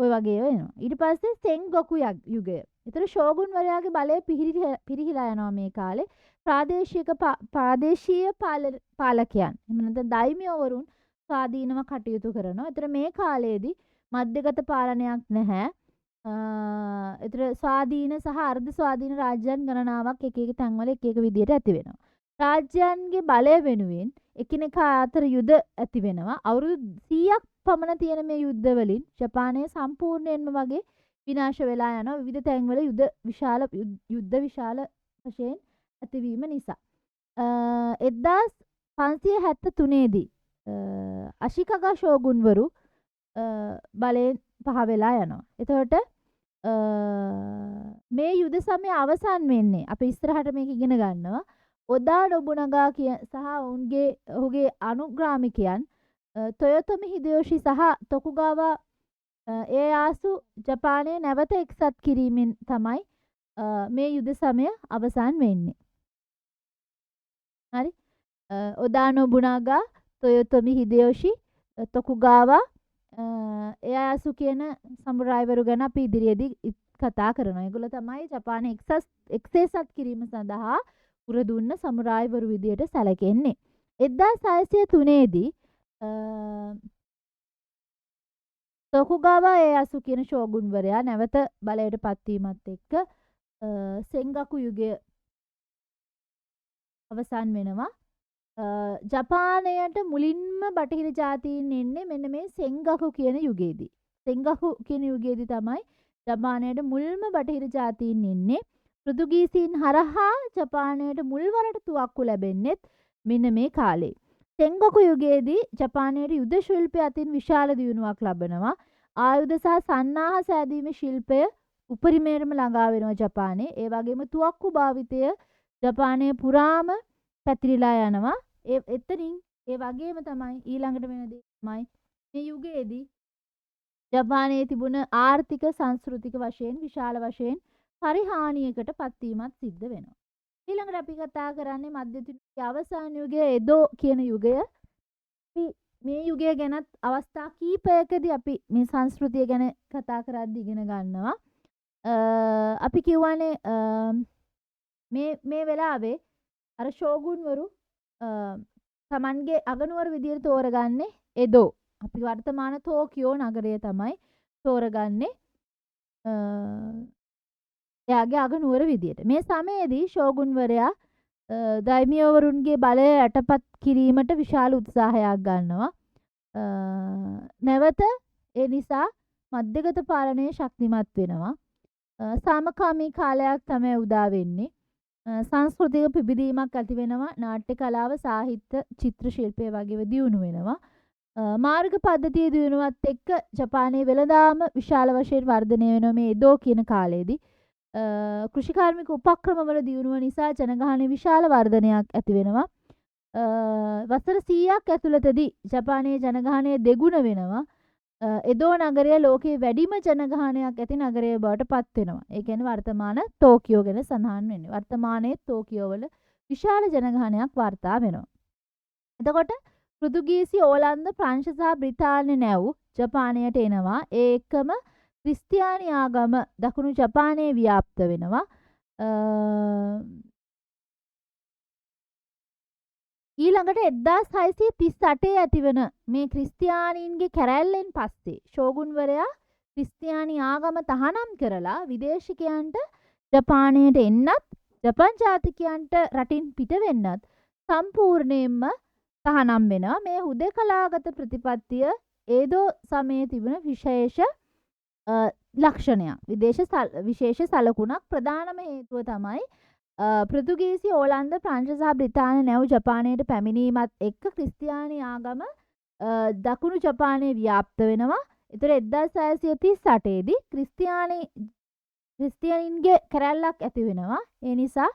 ඔය වගේ වෙනවා. ඊට පස්සේ සෙන්ගොකු යුගය. ඒතර ෂෝගුන් වරයාගේ බලය පිරිහිලා යනවා මේ කාලේ. ප්‍රාදේශීය පාලකයන් එහෙම නැත්නම් දයිමියෝවරුන් ස්වාධීනව කටයුතු කරනවා. ඒතර මේ කාලයේදී මධ්‍යගත පාලනයක් නැහැ. ඒතර ස්වාධීන සහ අර්ධ ස්වාධීන රාජ්‍යයන් ගණනාවක් එක එක තැන්වල එක එක විදියට ඇති වෙනවා. රාජ්‍යයන්ගේ බලය වෙනුවෙන් එකිනෙකා අතර යුද ඇති වෙනවා. අවුරුදු 100ක් පමණ තියෙන මේ යුද්ධ වලින් ජපානය සම්පූර්ණයෙන්ම වගේ විනාශ වෙලා යනවා. විවිධ තැන්වල යුද්ධ විශාල වශයෙන් ඇතිවීම නිසා. 1573 දී අශිකගා ෂෝගුන්වරු බලයෙන් පහ වෙලා යනවා. එතකොට මේ යුද සමය අවසන් වෙන්නේ අපි ඉස්සරහට මේක ඉගෙන ගන්නවා. ඔදා නොබුනගා සහ ඔහුගේ අනුග්‍රාමිකයන් තොයොතොමි හිදයෝෂි සහ තොකුගාවා ඒයාසු ජපානයේ නැවත එක්සත් කිරීමෙන් තමයි මේ යුද සමය අවසන් වෙන්නේ. හරි. ඔදා නොබුනගා තොයොතොමි හිදයෝෂි තොකුගාවා ඒයාසු කියන සමුරායිවරු ගැන අපි ඉදිරියේදී කතා කරනවා. ඒගොල්ලෝ තමයි ජපානයේ එක්සත් කිරීම සඳහා පුර දුන්න සමුරායිවරු විදියට සැලකෙන්නේ. 1603 දී තොකුගාවා ඒයාසු කියන ෂෝගුන්වරයා නැවත බලයට පත්වීමත් එක්ක සෙන්ගකු යුගය අවසන් වෙනවා. ජපානයට මුලින්ම බටහිර ජාතීන් එන්නේ මෙන්න මේ සෙන්ගකු කියන යුගයේදී. සෙන්ගකු කියන යුගයේදී තමයි ජපානයට මුල්ම බටහිර ජාතීන් එන්නේ. පෘතුගීසීන් හරහා ජපානයට මුල්වරට තුවක්කු ලැබෙන්නෙත් මෙන්න මේ කාලේ. සෙන්ගකු යුගයේදී ජපානයේ යුද ශිල්පය අතින් විශාල දියුණුවක් ලබනවා. ආයුධ සහ සන්නාහ සෑදීමේ ශිල්පය උපරිමයෙන්ම ළඟා වෙනවා ජපානයේ. ඒ වගේම තුවක්කු භාවිතය ජපානයේ පුරාම පැතිරිලා යනවා. එතනින් ඒ වගේම තමයි ඊළඟට වෙන දේ තමයි මේ යුගයේදී ජපානයේ තිබුණ ආර්ථික සංස්කෘතික වශයෙන් විශාල වශයෙන් පරිහානියකට පත්වීමක් සිද්ධ වෙනවා. ඊළඟට අපි කතා කරන්නේ මධ්‍යතුනගේ අවසාන යුගය එදෝ කියන යුගය. මේ යුගය ගැනත් අවස්ථා කීපයකදී අපි මේ සංස්කෘතිය ගැන කතා කරද්දී ඉගෙන ගන්නවා. අපි කියවනේ මේ වෙලාවේ අර ෂෝගුන්වරු තමන්ගේ අගනුවර විදියට තෝරගන්නේ එදෝ. අපි වර්තමාන ටෝකියෝ නගරය තමයි තෝරගන්නේ එයාගේ අගනුවර විදියට. මේ සමයේදී ෂෝගුන්වරයා දයිමියෝවරුන්ගේ බලය යටපත් කිරීමට විශාල උත්සාහයක් ගන්නවා. නැවත ඒ නිසා මධ්‍යගත පාලනය ශක්තිමත් වෙනවා. සාමකාමී කාලයක් තමයි උදා වෙන්නේ. සංස්කෘතික පිබිදීමක් ඇති වෙනවා. නාට්‍ය කලාව, සාහිත්‍ය, චිත්‍ර ශිල්පය වගේ දියුණු වෙනවා. මාර්ග පද්ධතිය දියුණුවත් එක්ක ජපානයේ වෙළඳාම විශාල වශයෙන් වර්ධනය වෙනවා මේ එදෝ කියන කාලයේදී. කෘෂිකාර්මික උපක්‍රමවල දියුණුව නිසා ජනගහනයේ විශාල වර්ධනයක් ඇති වෙනවා. වසර 100ක් ඇතුළතදී ජපානයේ ජනගහනය දෙගුණ වෙනවා. එදෝ නගරය ලෝකයේ වැඩිම ජනගහනයක් ඇති නගරය බවට පත් වෙනවා. ඒ කියන්නේ වර්තමාන ටෝකියෝ ගැන සඳහන් වෙන්නේ. වර්තමානයේ ටෝකියෝ වල විශාල ජනගහනයක් වාර්තා වෙනවා. එතකොට පෘතුගීසි, ඕලන්ද, ප්‍රංශ සහ බ්‍රිතාන්‍ය නැව් ජපානයට එනවා. ඒ එක්කම ක්‍රිස්තියානි ආගම දකුණු ජපානයේ ව්‍යාප්ත වෙනවා. ඊළඟට 1638 ඇතිවන මේ ක්‍රිස්තියානීන්ගේ කැරැල්ලෙන් පස්සේ ෂෝගුන්වරයා ක්‍රිස්තියානි ආගම තහනම් කරලා විදේශිකයන්ට ජපානයට එන්නත් ජපන් ජාතිකයන්ට රටින් පිට වෙන්නත් සම්පූර්ණයෙන්ම තහනම් වෙනවා. මේ හුදෙකලාගත ප්‍රතිපත්තිය ඒදෝ සමයේ තිබුණ විශේෂ ලක්ෂණයක්. විශේෂ සලකුණක්. ප්‍රධානම හේතුව තමයි පෘතුගීසි, ඕලන්ද, ප්‍රංශ සහ බ්‍රිතාන්‍ය නැව් ජපානයට පැමිණීමත් එක්ක ක්‍රිස්තියානි ආගම දකුණු ජපානයේ ව්‍යාප්ත වෙනවා. ඒතර 1638 දී ක්‍රිස්තියානින්ගේ කැරැල්ලක් ඇති වෙනවා. ඒ නිසා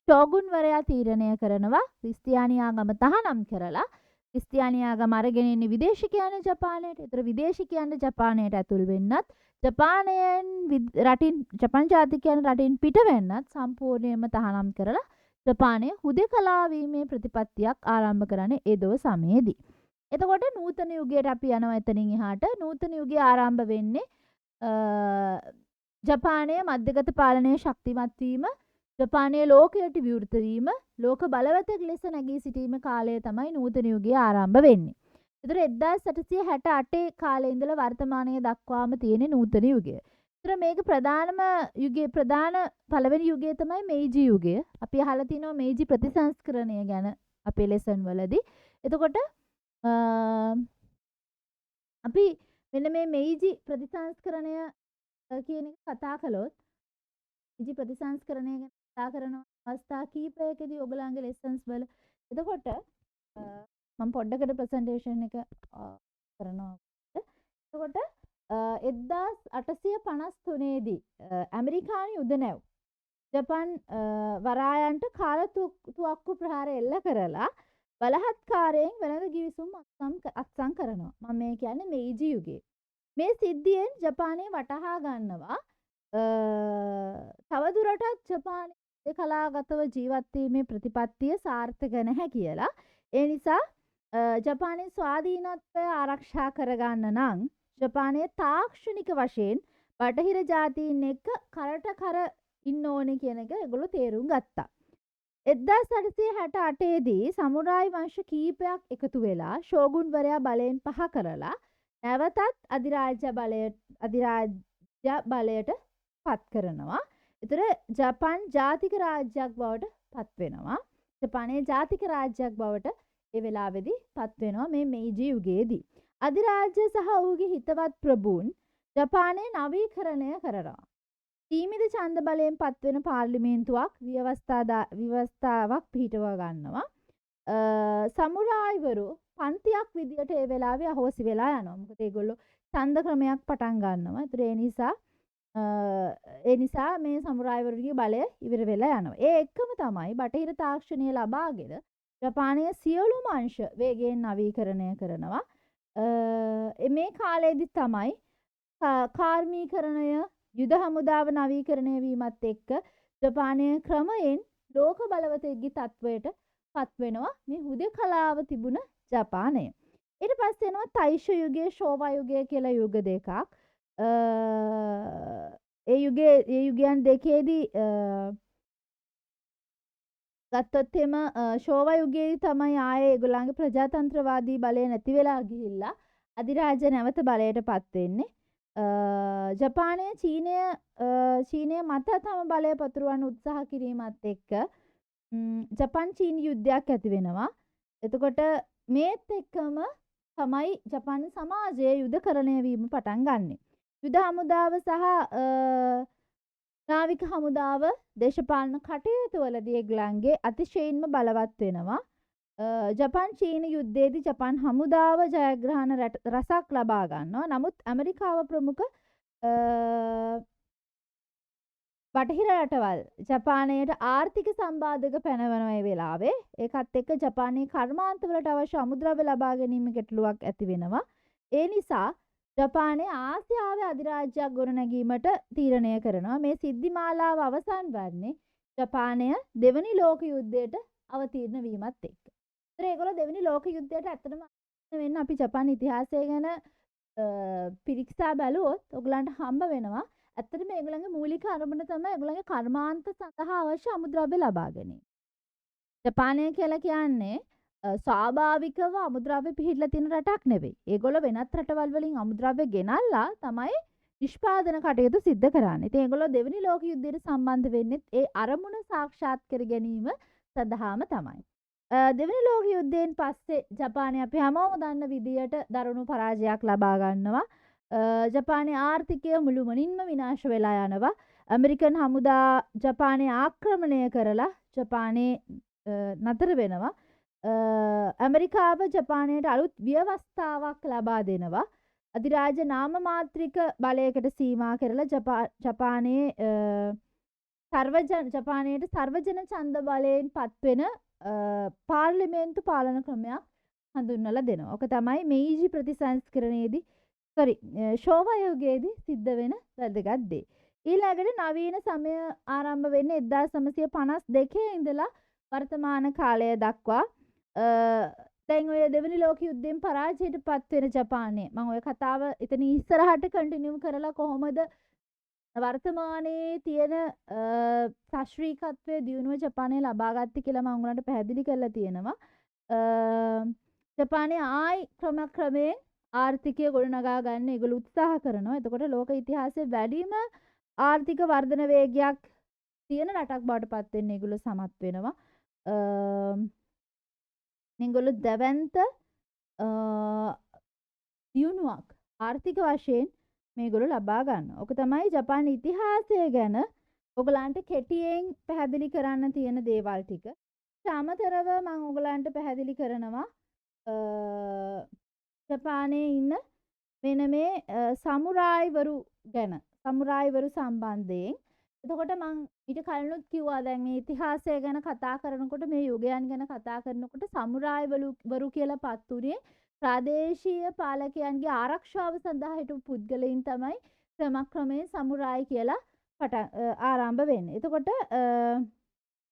ෂෝගුන්වරයා තීරණය කරනවා ක්‍රිස්තියානි ආගම තහනම් කරලා ක්‍රිස්තියානි ආගම අරගෙන ඉන්නේ විදේශිකයන් ජපානයට. ඒතර විදේශිකයන් ජපානයට ඇතුල් වෙන්නත් ජපානයෙන් ජපන් ජාතිකයන් රටින් පිට වෙන්නත් සම්පූර්ණයෙන්ම තහනම් කරලා ජපානය හුදෙකලා වීමේ ප්‍රතිපත්තියක් ආරම්භ කරන්නේ ඒදෝ සමයේදී. එතකොට නූතන යුගයට අපි යනවා එතනින් එහාට. නූතන යුගය ආරම්භ වෙන්නේ ජපානයේ මධ්‍යගත පාලනයේ ශක්තිමත් වීම, ජපානයේ ලෝකයට විවෘත වීම, ලෝක බලවතෙක් ලෙස නැගී සිටීම කාලය තමයි නූතන යුගය ආරම්භ වෙන්නේ. ඒතර 1868 කාලේ ඉඳලා වර්තමානයේ දක්වාම තියෙන නූතන යුගය. ඒතර මේක ප්‍රධාන පළවෙනි යුගය තමයි මේජි යුගය. අපි අහලා තිනවා මේජි ප්‍රතිසංස්කරණය ගැන අපේ ලෙසන් වලදී. එතකොට අපි මෙන්න මේ මේජි ප්‍රතිසංස්කරණය කියන එක කතා කළොත් මේජි ප්‍රතිසංස්කරණය ගැන කතා කරන අවස්ථා කීපයකදී ඔයගලන්ගේ ලෙසන්ස් වල එතකොට මම පොඩ්ඩකට ප්‍රසන්ටේෂන් එක කරනවා. එතකොට 1853 දී ඇමරිකානු යුද නැව් ජපන් වරායන්ට කාලතුවක්කු ප්‍රහාර එල්ල කරලා බලහත්කාරයෙන් වෙළඳ ගිවිසුම් අත්සන් කරනවා. මම මේ කියන්නේ මේජි යුගයේ. මේ සිද්ධියෙන් ජපානය වටහා ගන්නවා තවදුරටත් ජපානයේ කලාගතව ජීවත් වීමේ ප්‍රතිපත්තිය සාර්ථක නැහැ කියලා. ඒ නිසා ජපානයේ ස්වාධීනත්වය ආරක්ෂා කරගන්න නම් ජපානයේ තාක්ෂණික වශයෙන් බටහිර ජාතීන් එක්ක කරට කර ඉන්න ඕනේ කියන එක ඒගොල්ලෝ තේරුම් ගත්තා. 1868 දී සමුරායි වංශ කීපයක් එකතු වෙලා ෂෝගුන්වරයා බලයෙන් පහ කරලා නැවතත් අධිරාජ්‍ය බලයට පත් කරනවා. ඒතර ජපාන් ජාතික රාජ්‍යයක් බවට පත් වෙනවා. ජපානයේ ජාතික රාජ්‍යයක් බවට ඒ වෙලාවේදී පත් වෙනවා මේ මේජි යුගයේදී. අධිරාජ්‍ය සහ ඔහුගේ හිතවත් ප්‍රභූන් ජපානයේ නවීකරණය කරනවා. සීමිත ඡන්ද බලයෙන් පත්වෙන පාර්ලිමේන්තුවක් ව්‍යවස්ථාවක් පිහිටව ගන්නවා. සමුරායිවරු පන්තියක් විදියට ඒ වෙලාවේ අහෝසි වෙලා යනවා. මොකද ඒගොල්ලෝ ඡන්ද ක්‍රමයක් පටන් ගන්නවා. ඒතර ඒ නිසා මේ සමුරායිවරුගේ බලය ඉවර වෙලා යනවා. ඒ එක්කම තමයි බටහිර තාක්ෂණය ලබාගෙන ජපානයේ සියලුම අංශ වේගයෙන් නවීකරණය කරනවා. මේ කාලයේදී තමයි කාර්මීකරණය යුද හමුදාව නවීකරණය වීමත් එක්ක ජපානය ක්‍රමයෙන් ලෝක බලවතෙක්ගේ තත්වයට පත් වෙනවා මේ හුදෙකලාව තිබුණ ජපානය. ඊට පස්සේ එනවා තයිෂ යුගය, ෂෝවා යුගය කියලා යුග දෙකක්. ඒ යුගයන් දෙකේදී ගත්තොත් එම ෂෝවා යුගයේදී තමයි ආයේ ඒගොල්ලන්ගේ ප්‍රජාතන්ත්‍රවාදී බලය නැති වෙලා ගිහිල්ලා අධිරාජ්‍ය නැවත බලයට පත් වෙන්නේ. ජපානයේ චීනය මත තම බලය පතුරවන්න උත්සාහ කිරීමත් එක්ක ජපන් චීන යුද්ධයක් ඇති වෙනවා. එතකොට මේත් එක්කම තමයි ජපාන සමාජයේ යුදකරණය වීම පටන් ගන්නෙ. යුද හමුදාව සහ නාවික හමුදාව දේශපාලන කටයුතු වලදී ඒගොල්ලන්ගේ අතිශයින්ම බලවත් වෙනවා. ජපන් චීන යුද්ධයේදී ජපන් හමුදාව ජයග්‍රහණ රසක් ලබා ගන්නවා. නමුත් ඇමරිකාව ප්‍රමුඛ බටහිර රටවල් ජපානයට ආර්ථික සම්බාධක පැනවන මේ වෙලාවේ ඒකත් එක්ක ජපානයේ කර්මාන්තවලට අවශ්‍ය අමුද්‍රව්‍ය ලබා ගැනීම ගැටලුවක් ඇති වෙනවා. ඒ නිසා ජපානයේ ආසියාවේ අධිරාජ්‍යයක් ගොඩනැගීමට තීරණය කරනවා. මේ සිද්ධි මාලාව අවසන් වන්නේ ජපානය දෙවනි ලෝක යුද්ධයට අවතීර්ණ වීමත් එක්ක. ඒතර ඒගොල්ලෝ දෙවෙනි ලෝක යුද්ධයට ඇත්තටම වෙන්න අපි ජපාන ඉතිහාසය ගැන පිරික්සා බැලුවොත් ඔයගලන්ට හම්බ වෙනවා. ඇත්තටම ඒගොල්ලන්ගේ මූලික අරමුණ තමයි ඒගොල්ලන්ගේ කර්මාන්ත සඳහා අවශ්‍ය අමුද්‍රව්‍ය ලබා ගැනීම. ජපානය කියලා කියන්නේ ස්වාභාවිකව අමුද්‍රව්‍ය පිහිටලා තියෙන රටක් නෙවෙයි. ඒගොල්ලෝ වෙනත් රටවල් වලින් අමුද්‍රව්‍ය ගෙනල්ලා තමයි නිෂ්පාදන කටයුතු සිද්ධ කරන්නේ. ඉතින් ඒගොල්ලෝ දෙවෙනි ලෝක යුද්ධයට සම්බන්ධ වෙන්නේ ඒ අරමුණ සාක්ෂාත් කර ගැනීම සඳහාම තමයි. දෙවෙනි ලෝක යුද්ධයෙන් පස්සේ ජපානය අපි හැමෝම දන්න විදියට දරුණු පරාජයක් ලබා ගන්නවා. ජපානයේ ආර්ථිකය මුළුමනින්ම විනාශ වෙලා යනවා. ඇමරිකන් හමුදා ජපානය ආක්‍රමණය කරලා ජපානයේ නතර වෙනවා. ඇමරිකාව ජපානයට අලුත් ව්‍යවස්ථාවක් ලබා දෙනවා. අධිරාජ්‍ය නාමමාත්‍රික බලයකට සීමා කරලා ජපානයේ ජපානයට සර්වජන ඡන්ද බලයෙන් පත්වෙන පාර්ලිමේන්තු පාලන ක්‍රමයක් හඳුන්වලා දෙනවා. ඔක තමයි මෙයිජි ප්‍රතිසංස්කරණයේදී ශෝවා යුගයේදී සිද්ධ වෙන වැදගත් දේ. ඊළඟට නවීන සමය ආරම්භ වෙන්නේ 1952 ඉඳලා වර්තමාන කාලය දක්වා. දැන් ඔය දෙවෙනි ලෝක යුද්ධයෙන් පරාජයට පත් වෙන ජපානය මම ඔය කතාව එතන ඉස්සරහට කන්ටිනියු කරලා කොහොමද වර්තමානයේ තියෙන ශාස්ත්‍රීයත්වයේ දියුණුව ජපානය ලබා ගත්තේ කියලා මම උගලන්ට පැහැදිලි කරලා තියෙනවා. ජපානය ක්‍රමයෙන් ආර්ථිකය ගොඩනගා ගන්න ඒගොල්ලෝ උත්සාහ කරනවා. එතකොට ලෝක ඉතිහාසයේ වැඩිම ආර්ථික වර්ධන වේගයක් තියෙන රටක් බවට පත් වෙන්න ඒගොල්ලෝ සමත් වෙනවා. මේගොල්ලෝ දැවැන්ත දියුණුවක් ආර්ථික වශයෙන් මේගොල්ලෝ ලබා ගන්නවා. ඔක තමයි ජපාන ඉතිහාසය ගැන ඔයගලන්ට කෙටියෙන් පැහැදිලි කරන්න තියෙන දේවල් ටික. සමතරව මම ඔයගලන්ට පැහැදිලි කරනවා ජපානයේ ඉන්න මෙන්න මේ සමුරායිවරු ගැන. සමුරායිවරු සම්බන්ධයෙන්. එතකොට මම ඊට කලිනුත් කිව්වා දැන් මේ ඉතිහාසය ගැන කතා කරනකොට මේ යුගයන් ගැන කතා කරනකොට සමුරායිවරු කියලා පත් උනේ ප්‍රාදේශීය පාලකයන්ගේ ආරක්ෂාව සඳහා හිටපු පුද්ගලයන් තමයි ක්‍රමක්‍රමයෙන් සමුරායි කියලා ආරම්භ වෙන්නේ. එතකොට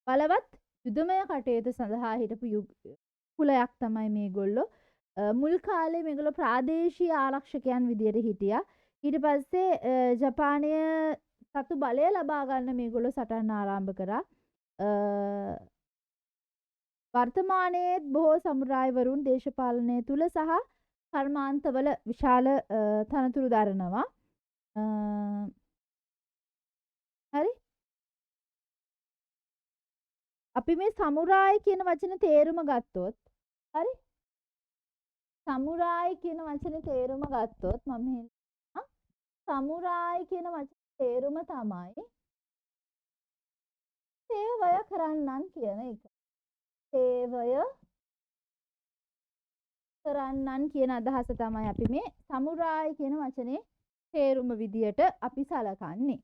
බලවත් යුදමය කටයුතු සඳහා හිටපු කුලයක් තමයි මේගොල්ලෝ. මුල් කාලේ මේගොල්ලෝ ප්‍රාදේශීය ආරක්ෂකයන් විදියට හිටියා. ඊට පස්සේ ජපානය සතු බලය ලබා ගන්න මේගොල්ලෝ සටන් ආරම්භ කරා. වර්තමානයේ බොහෝ සමුරායිවරුන් දේශපාලනය තුල සහ කර්මාන්තවල විශාල තනතුරු දරනවා. හරි. අපි මේ සමුරායි කියන වචන තේරුම ගත්තොත් හරි. සමුරායි කියන වචනේ තේරුම ගත්තොත් මම සමුරායි කියන වචනේ තේරුම තමයි සේවය කරන්නන් කියන එක. සේවය කරන්නන් කියන අදහස තමයි අපි මේ සමුරායි කියන වචනේ තේරුම විදියට අපි සලකන්නේ.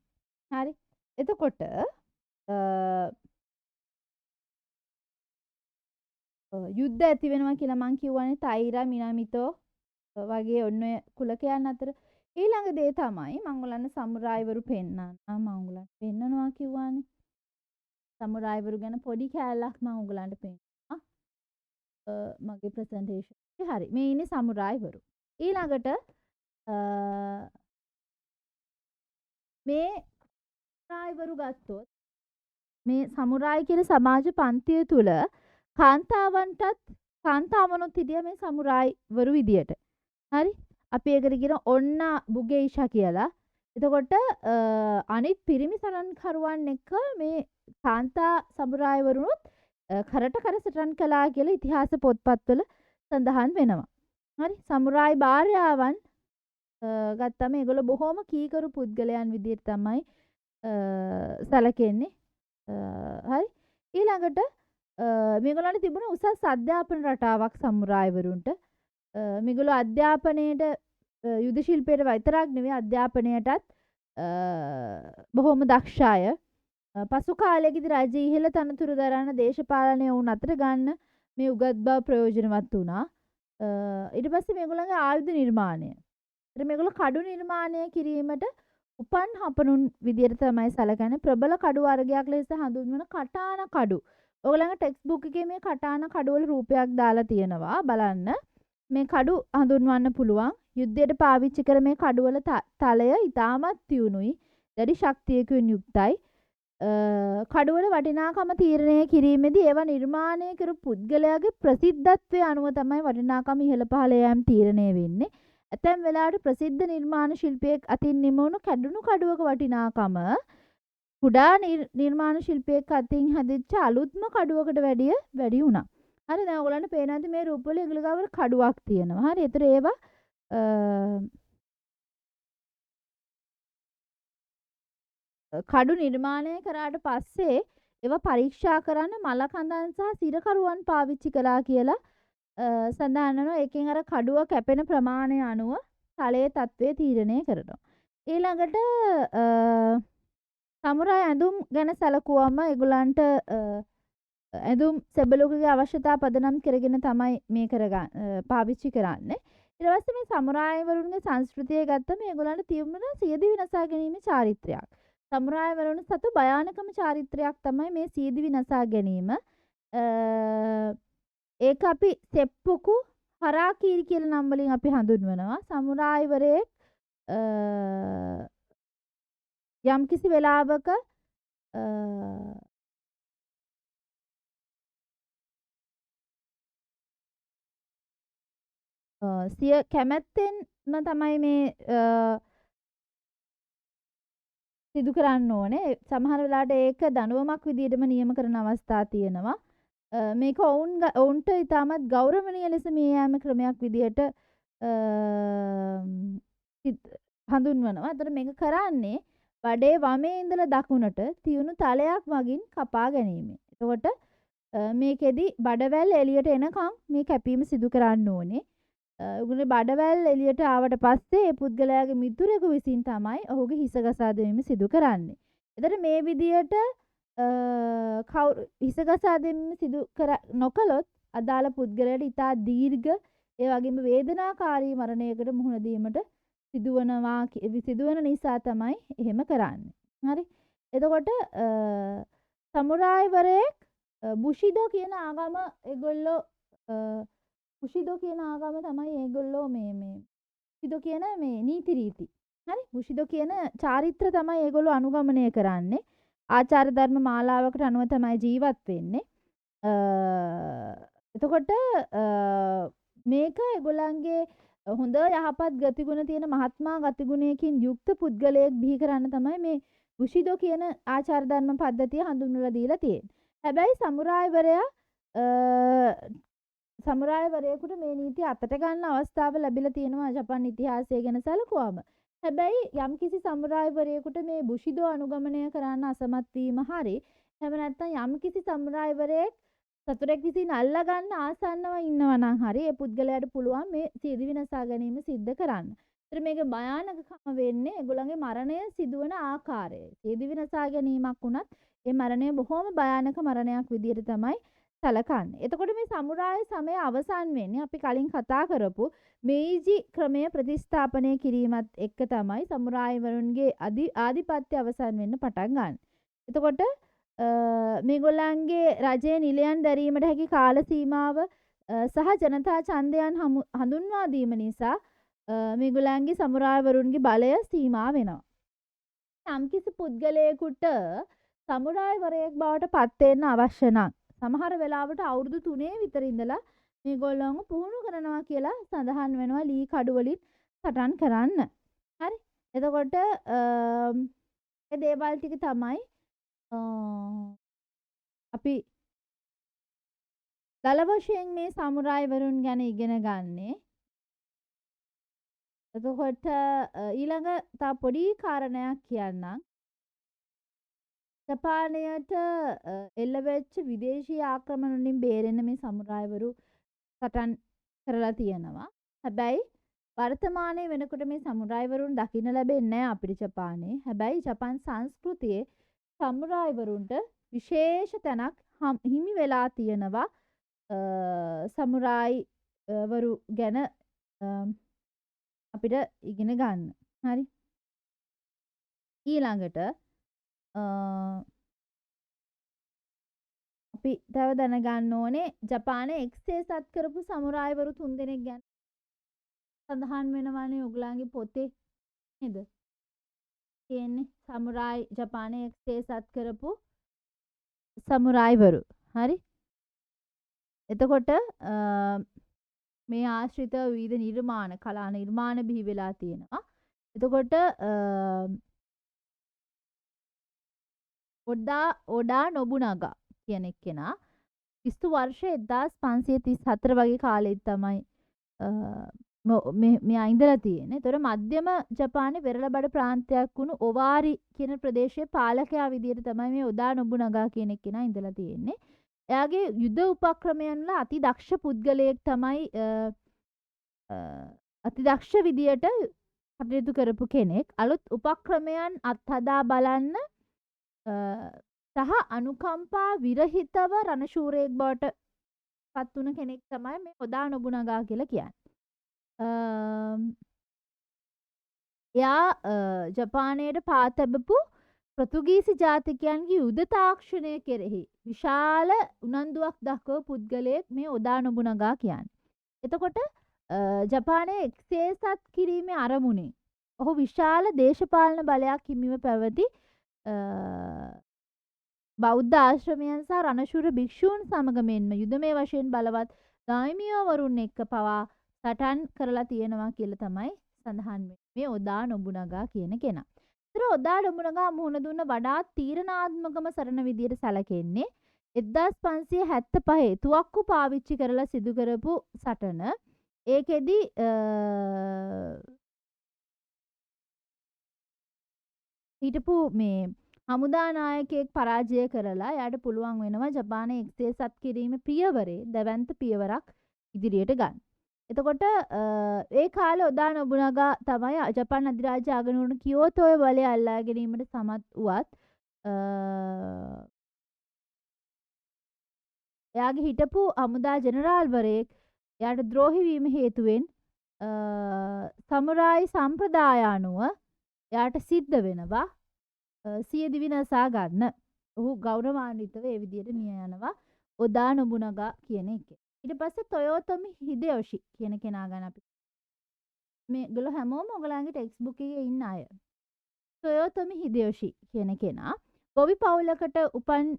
හරි. එතකොට යුද්ධ ඇති වෙනවා කියලා මං කියවනේ තයිරා මිනාමිතෝ වගේ ඔන්න ඔය කුලකයන් අතර. ඊළඟ දේ තමයි මං ඔයගලන්ට සමුරායිවරු පෙන්නන්න. මං ඔයගලන්ට පෙන්නනවා කිව්වානේ. සමුරායිවරු ගැන පොඩි කෑල්ලක් මං ඔයගලන්ට පෙන්නනවා. මගේ ප්‍රසන්ටේෂන් එකේ. හරි. මේ ඉන්නේ සමුරායිවරු. ඊළඟට මේ සමුරායිවරු ගත්තොත් මේ සමුරායි කියන සමාජ පන්තිය තුල කාන්තාවන්ටත් කාන්තාවනුත් හිටිය මේ සමුරායිවරු විදියට. හරි. අපි ඒකට කියන ඔන්න බුගේයිෂා කියලා. එතකොට අනිත් පිරිමි සටන්කරුවන් එක්ක මේ කාන්තා සමුරායිවරුනුත් කරට කර සටන් කළා කියලා ඉතිහාස පොත්පත්වල සඳහන් වෙනවා. හරි. සමුරායි භාර්යාවන් ගත්තම ඒගොල්ලෝ බොහොම කීකරු පුද්ගලයන් විදියට තමයි සැලකෙන්නේ. හරි. ඊළඟට මේගොල්ලන්ට තිබුණ උසස් අධ්‍යාපන රටාවක් සමුරායිවරුන්ට. මේගොල්ලෝ අධ්‍යාපනයේට යුද ශිල්පයට විතරක් නෙවෙයි අධ්‍යාපනයටත් බොහොම දක්ෂ අය. පසු කාලයකදී රජයේ ඉහළ තනතුරු දරන දේශපාලනය වුණ අතර ගන්න මේ උගත් බව ප්‍රයෝජනවත් වුණා. ඊට පස්සේ මේගොල්ලන්ගේ ආයුධ නිර්මාණය. ඊට මේගොල්ලෝ කඩු නිර්මාණය කිරීමට උපන් හපනුන් විදියට තමයි සැලකන්නේ. ප්‍රබල කඩු වර්ගයක් ලෙස හඳුන්වන කටාන කඩු ඔයගොල්ලන්ගේ ටෙක්ස්ට් බුක් එකේ මේ කටාන කඩුවල රූපයක් දාලා තියෙනවා බලන්න. මේ කඩු හඳුන්වන්න පුළුවන්. යුද්ධයට පාවිච්චි කර මේ කඩුවල තලය ඉතාමත් තියුණුයි. දැඩි ශක්තියකින් යුක්තයි. කඩුවල වටිනාකම තීරණය කිරීමේදී ඒවා නිර්මාණය කරපු පුද්ගලයාගේ ප්‍රසිද්ධත්වය අනුව තමයි වටිනාකම ඉහළ පහළ යෑම තීරණය වෙන්නේ. ඇතැම් වෙලාවට ප්‍රසිද්ධ නිර්මාණ ශිල්පියෙක් අතින් නිමවුණු කැඩුණු කඩුවක වටිනාකම කුඩා නිර්මාණ ශිල්පියෙක් අතින් හැදිච්ච අලුත්ම කඩුවකට වැඩිය වැඩි වුණා. හරි දැන් ඔයගලන්ට පේනවාද මේ රූපවල ඒගොල්ලෝ ගාව කඩුවක් තියෙනවා. හරි. ඒතර ඒවා කඩු නිර්මාණය කරාට පස්සේ ඒවා පරීක්ෂා කරන්න මලකඳන් සහ සිරකරුවන් පාවිච්චි කළා කියලා සඳහන් වෙනවා. ඒකෙන් අර කඩුව කැපෙන ප්‍රමාණය අනුව තලයේ තත්ත්වය තීරණය කරනවා. ඊළඟට සමුරායි ඇඳුම් ගැන සැලකුවම ඒගොල්ලන්ට ඇඳුම් සෙබළුගේ අවශ්‍යතා පදනම් කරගෙන තමයි මේ පාවිච්චි කරන්නේ. ඊට පස්සේ මේ සමුරායිවරුන්ගේ සංස්කෘතිය ගත්තම ඒගොල්ලන්ට තියුණා සියදිවි නසා ගැනීමේ චාරිත්‍රයක්. සමුරායිවරුන් සතු භයානකම චාරිත්‍රයක් තමයි මේ සියදිවි නසා ගැනීම. ඒක අපි සෙප්පුකු හරාකීරි කියලා නම් වලින් අපි හඳුන්වනවා. සමුරායිවරයෙක් යම්කිසි වෙලාවක සිය කැමැත්තෙන්ම තමයි මේ සිදු කරන්න ඕනේ. සමහර වෙලාවට ඒක දඬුවමක් විදිහටම නියම කරන අවස්ථා තියෙනවා. මේක ඔවුන්ට ඉතාමත් ගෞරවණීය ලෙස මේ යෑම ක්‍රමයක් විදිහට හඳුන්වනවා. එතකොට මේක කරන්නේ බඩේ වමේ ඉඳලා දකුණට තියුණු තලයක් මගින් කපා ගැනීම. එතකොට මේකෙදි බඩවැල් එළියට එනකම් මේ කැපීම සිදු කරන්න ඕනේ. උගුරේ බඩවැල් එළියට ආවට පස්සේ ඒ පුද්ගලයාගේ මිතුරෙකු විසින් තමයි ඔහුගේ හිස ගසා දැමීම සිදු කරන්නේ. එතකොට මේ විදියට හිස ගසා දැමීම සිදු නොකළොත් අදාළ පුද්ගලයාට ඉතා දීර්ඝ ඒ වගේම වේදනාකාරී මරණයකට මුහුණ දීමට සිදුවන නිසා තමයි එහෙම කරන්නේ. හරි. එතකොට සමුරායිවරයෙක් බුෂිදෝ කියන ආගම ඒගොල්ලෝ බුෂිදෝ කියන ආගම තමයි ඒගොල්ලෝ මේ බුෂිදෝ කියන මේ නීති රීති. හරි. බුෂිදෝ කියන චාරිත්‍ර තමයි ඒගොල්ලෝ අනුගමනය කරන්නේ. ආචාර ධර්ම මාලාවකට අනුව තමයි ජීවත් වෙන්නේ. එතකොට මේක ඒගොල්ලන්ගේ හොඳ යහපත් ගතිගුණ තියෙන මහත්මා ගතිගුණයකින් යුක්ත පුද්ගලයෙක් බිහි කරන්න තමයි මේ බුෂිදෝ කියන ආචාර ධර්ම පද්ධතිය හඳුන්වලා දීලා තියෙන්නේ. හැබැයි සමුරායිවරයෙකුට මේ නීතිය අතට ගන්න අවස්ථාව ලැබිලා තියෙනවා ජපන් ඉතිහාසය ගැන සැලකුවම. හැබැයි යම්කිසි සමුරායිවරයෙකුට මේ බුෂිදෝ අනුගමනය කරන්න අසමත් වීම හරි එහෙම නැත්නම් යම්කිසි සමුරායිවරයෙක් සතුරෙක් විසින් අල්ලා ගන්න ආසන්නව ඉන්නවා නම් හරි ඒ පුද්ගලයාට පුළුවන් මේ සියදිවි නසා ගැනීම සිද්ධ කරන්න. ඒතර මේක භයානකකම වෙන්නේ ඒගොල්ලන්ගේ මරණය සිදුවන ආකාරය. සියදිවි නසා ගැනීමක් වුණත් ඒ මරණය බොහොම භයානක මරණයක් විදිහට තමයි සැලකන්නේ. එතකොට මේ සමුරායි සමය අවසන් වෙන්නේ අපි කලින් කතා කරපු මේජි ක්‍රමය ප්‍රතිස්ථාපනය කිරීමත් එක්ක තමයි සමුරායිවරුන්ගේ ආධිපත්‍ය අවසන් වෙන්න පටන් ගන්න. එතකොට මේගොල්ලන්ගේ රජයේ නිලයන් දැරීමට හැකි කාල සීමාව සහ ජනතා ඡන්දයන් හඳුන්වා දීම නිසා මේගොල්ලන්ගේ සමුරායිවරුන්ගේ බලය සීමා වෙනවා. යම්කිසි පුද්ගලයෙකුට සමුරායිවරයෙක් බවට පත් වෙන්න අවශ්‍ය නම් සමහර වෙලාවට අවුරුදු 3 විතර ඉඳලා මේගොල්ලන්ව පුහුණු කරනවා කියලා සඳහන් වෙනවා ලී කඩු වලින් සටන් කරන්න. හරි. එතකොට ඒ දේවල් ටික තමයි අපි දල වශයෙන් මේ සමුරායිවරුන් ගැන ඉගෙන ගන්නේ. එතකොට ඊළඟ තව පොඩි කාරණයක් කියන්නම්. ජපානයට එල්ලවෙච්ච විදේශීය ආක්‍රමණ වලින් බේරෙන්න මේ සමුරායිවරු සටන් කරලා තියෙනවා. හැබැයි වර්තමානයේ වෙනකොට මේ සමුරායිවරුන් දකින්න ලැබෙන්නේ නැහැ අපිට ජපානයේ. හැබැයි ජපාන් සංස්කෘතියේ සමුරායිවරුන්ට විශේෂ තැනක් හිමි වෙලා තියෙනවා. සමුරායි වරු ගැන අපිට ඉගෙන ගන්න. හරි. ඊළඟට අපි තව දැනගන්න ඕනේ ජපානයේ එක්සේසත් කරපු සමුරායිවරු 3 දෙනෙක් ගැන සඳහන් වෙනවානේ ඔයගලන්ගේ පොතේ නේද? තියෙන්නේ සමුරායි ජපානයේ එක්සේසත් කරපු සමුරායිවරු. හරි. එතකොට මේ ආශ්‍රිත විවිධ නිර්මාණ කලා නිර්මාණ බිහි වෙලා තියෙනවා. එතකොට ඔඩා නොබුනගා කියන එක්කෙනා ක්‍රිස්තු වර්ෂ 1534 වගේ කාලෙත් තමයි මෙයා ඉඳලා තියෙන්නේ. ඒතර මධ්‍යම ජපානයේ වෙරළබඩ ප්‍රාන්තයක් වුණු ඔවාරි කියන ප්‍රදේශයේ පාලකයා විදියට තමයි මේ ඔඩා නොබුනගා කියන එක්කෙනා ඉඳලා තියෙන්නේ. එයාගේ යුද උපක්‍රමයන් වල අති දක්ෂ පුද්ගලයෙක් තමයි අති දක්ෂ විදියට කටයුතු කරපු කෙනෙක්. අලුත් උපක්‍රමයන් අත්හදා බලන්න සහ අනුකම්පා විරහිතව රණශූරයෙක් බවට පත් වුණ කෙනෙක් තමයි මේ ඔඩා නොබුනගා කියලා කියන්නේ. එයා ජපානයට පා තැබපු පෘතුගීසි ජාතිකයන්ගේ යුද තාක්ෂණය කෙරෙහි විශාල උනන්දුවක් දක්වපු පුද්ගලයෙක් මේ ඔඩා නොබුනගා කියන්නේ. එතකොට ජපානයේ එක්සේසත් කිරීමේ අරමුණේ ඔහු විශාල දේශපාලන බලයක් හිමිව පැවති බෞද්ධ ආශ්‍රමයන් සහ රණශූර භික්ෂූන් සමග මෙන්ම යුදමය වශයෙන් බලවත් දායිමියවරුන් එක්ක පවා සටන් කරලා තියෙනවා කියලා තමයි සඳහන් වෙන්නේ මේ ඔඩා නොබුනගා කියන කෙනා. ඒතර ඔඩා නොබුනගා මුහුණ දුන්න වඩාත් තීරණාත්මකම සරණ විදියට සැලකෙන්නේ 1575 තුවක්කු පාවිච්චි කරලා සිදු කරපු සටන. ඒකෙදි හිටපු මේ හමුදා නායකයෙක් පරාජය කරලා එයාට පුළුවන් වෙනවා ජපානයේ එක්සේසත් කිරීම පියවරේ දැවැන්ත පියවරක් ඉදිරියට ගන්න. එතකොට ඒ කාලේ ඔඩා නොබුනගා තමයි ජපාන අධිරාජ්‍ය ආගමනුවර කියෝතෝයේ බලය අල්ලා ගැනීමට සමත් වුවත් එයාගේ හිටපු හමුදා ජෙනරාල්වරයෙක් එයාට ද්‍රෝහි වීම හේතුවෙන් සමුරායි සම්ප්‍රදාය අනුව එයාට සිද්ධ වෙනවා සිය දිවි නසා ගන්න. ඔහු ගෞරවාන්විතව ඒ විදිහට මිය යනවා ඔඩා නොබුනගා කියන එකේ. ඊට පස්සේ ටොයෝතොමි හිදෙයොෂි කියන කෙනා ගැන අපි මේගොල්ලෝ හැමෝම ඔයගලන්ගේ ටෙක්ස්ට් බුක් එකේ ඉන්න අය. ටොයෝතොමි හිදෙයොෂි කියන කෙනා ගොවි පවුලකට උපන්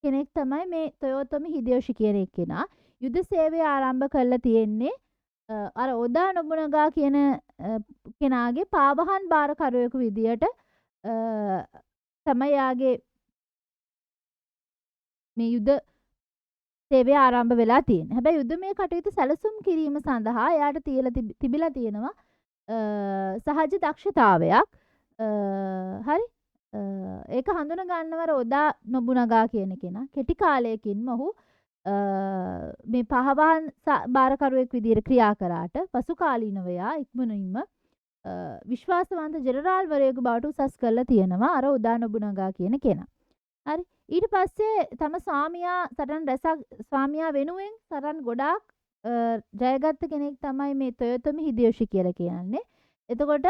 කෙනෙක් තමයි මේ ටොයෝතොමි හිදෙයොෂි කියන කෙනා. යුද සේවය ආරම්භ කරලා තියෙන්නේ අර ඔඩා නොබුනගා කියන කෙනාගේ පාවහන් බාරකරුවෙකු විදියට තමයි යාගේ මේ යුද සේවය ආරම්භ වෙලා තියෙන්නේ. හැබැයි යුදමය කටයුතු සැලසුම් කිරීම සඳහා එයාට තිබිලා තියෙනවා සහජ දක්ෂතාවයක්. හරි. ඒක හඳුන ගන්නවර ඔඩා නොබුනගා කියන කෙනා කෙටි කාලයකින්ම ඔහු මේ පහවහන් බාරකරුවෙක් විදිහට ක්‍රියා කරාට පසු කාලීනව එයා ඉක්මනින්ම විශ්වාසවන්ත ජෙනරාල්වරයෙකු බවට උසස් කරලා තියෙනවා අර ඔඩා නොබුනගා කියන කෙනා. හරි. ඊට පස්සේ තම ස්වාමියා වෙනුවෙන් සටන් ගොඩාක් ජයගත්ත කෙනෙක් තමයි මේ ටොයෝතොමි හිදෙයොෂි කියලා කියන්නේ. එතකොට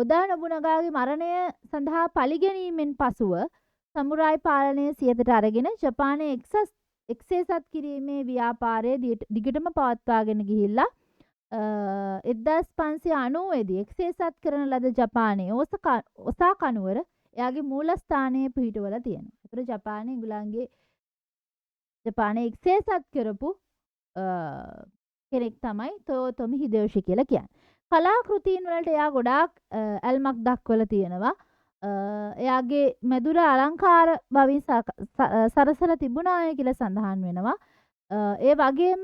ඔඩා නොබුනගාගේ මරණය සඳහා පලිගැනීමෙන් පසුව සමුරායි පාලනය සියතට අරගෙන ජපානයේ එක්සේසත් කිරීමේ ව්‍යාපාරය දිගටම පවත්වාගෙන ගිහිල්ලා 1590 දී එක්සේසත් කරන ලද ජපානයේ ඔසාකා නුවර එයාගේ මූලස්ථානයේ පිහිටවලා තියෙනවා. ඒතර ජපානයේ එක්සේසත් කරපු කෙනෙක් තමයි ටොයෝතොමි හිදෙයොෂි කියලා කියන්නේ. කලාකෘතීන් වලට එයා ගොඩාක් ඇල්මක් දක්වලා තියෙනවා. එයාගේ මැදුර අලංකාර බවින් සරසලා තිබුණාය කියලා සඳහන් වෙනවා. ඒ වගේම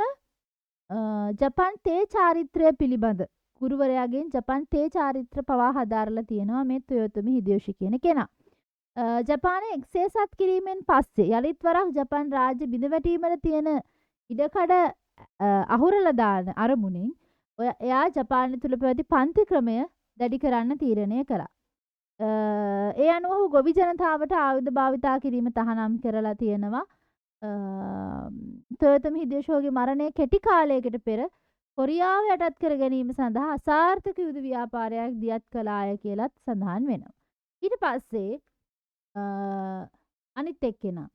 ජපන් තේ චාරිත්‍රය පිළිබඳ ගුරුවරයාගෙන් ජපන් තේ චාරිත්‍ර පවා හදාරලා තියෙනවා මේ ටොයෝතොමි හිදෙයොෂි කියන කෙනා. ජපානයේ එක්සේසත් කිරීමෙන් පස්සේ යලිත් වරක් ජපන් රාජ්‍ය බිඳවැටීමට තියෙන ඉඩකඩ අහුරලා දාන අරමුණින් එයා ජපානය තුල පැවති පන්ති ක්‍රමය දැඩි කරන්න තීරණය කළා. ඒ අනුව ඔහු ගොවි ජනතාවට ආයුධ භාවිතා කිරීම තහනම් කරලා තියෙනවා. ටොයෝතොමි හිදෙයොෂිගේ මරණය කෙටි කාලයකට පෙර කොරියාව යටත් කර ගැනීම සඳහා අසාර්ථක යුද ව්‍යාපාරයක් දියත් කළාය කියලත් සඳහන් වෙනවා. ඊට පස්සේ අනිත් එක්කෙනා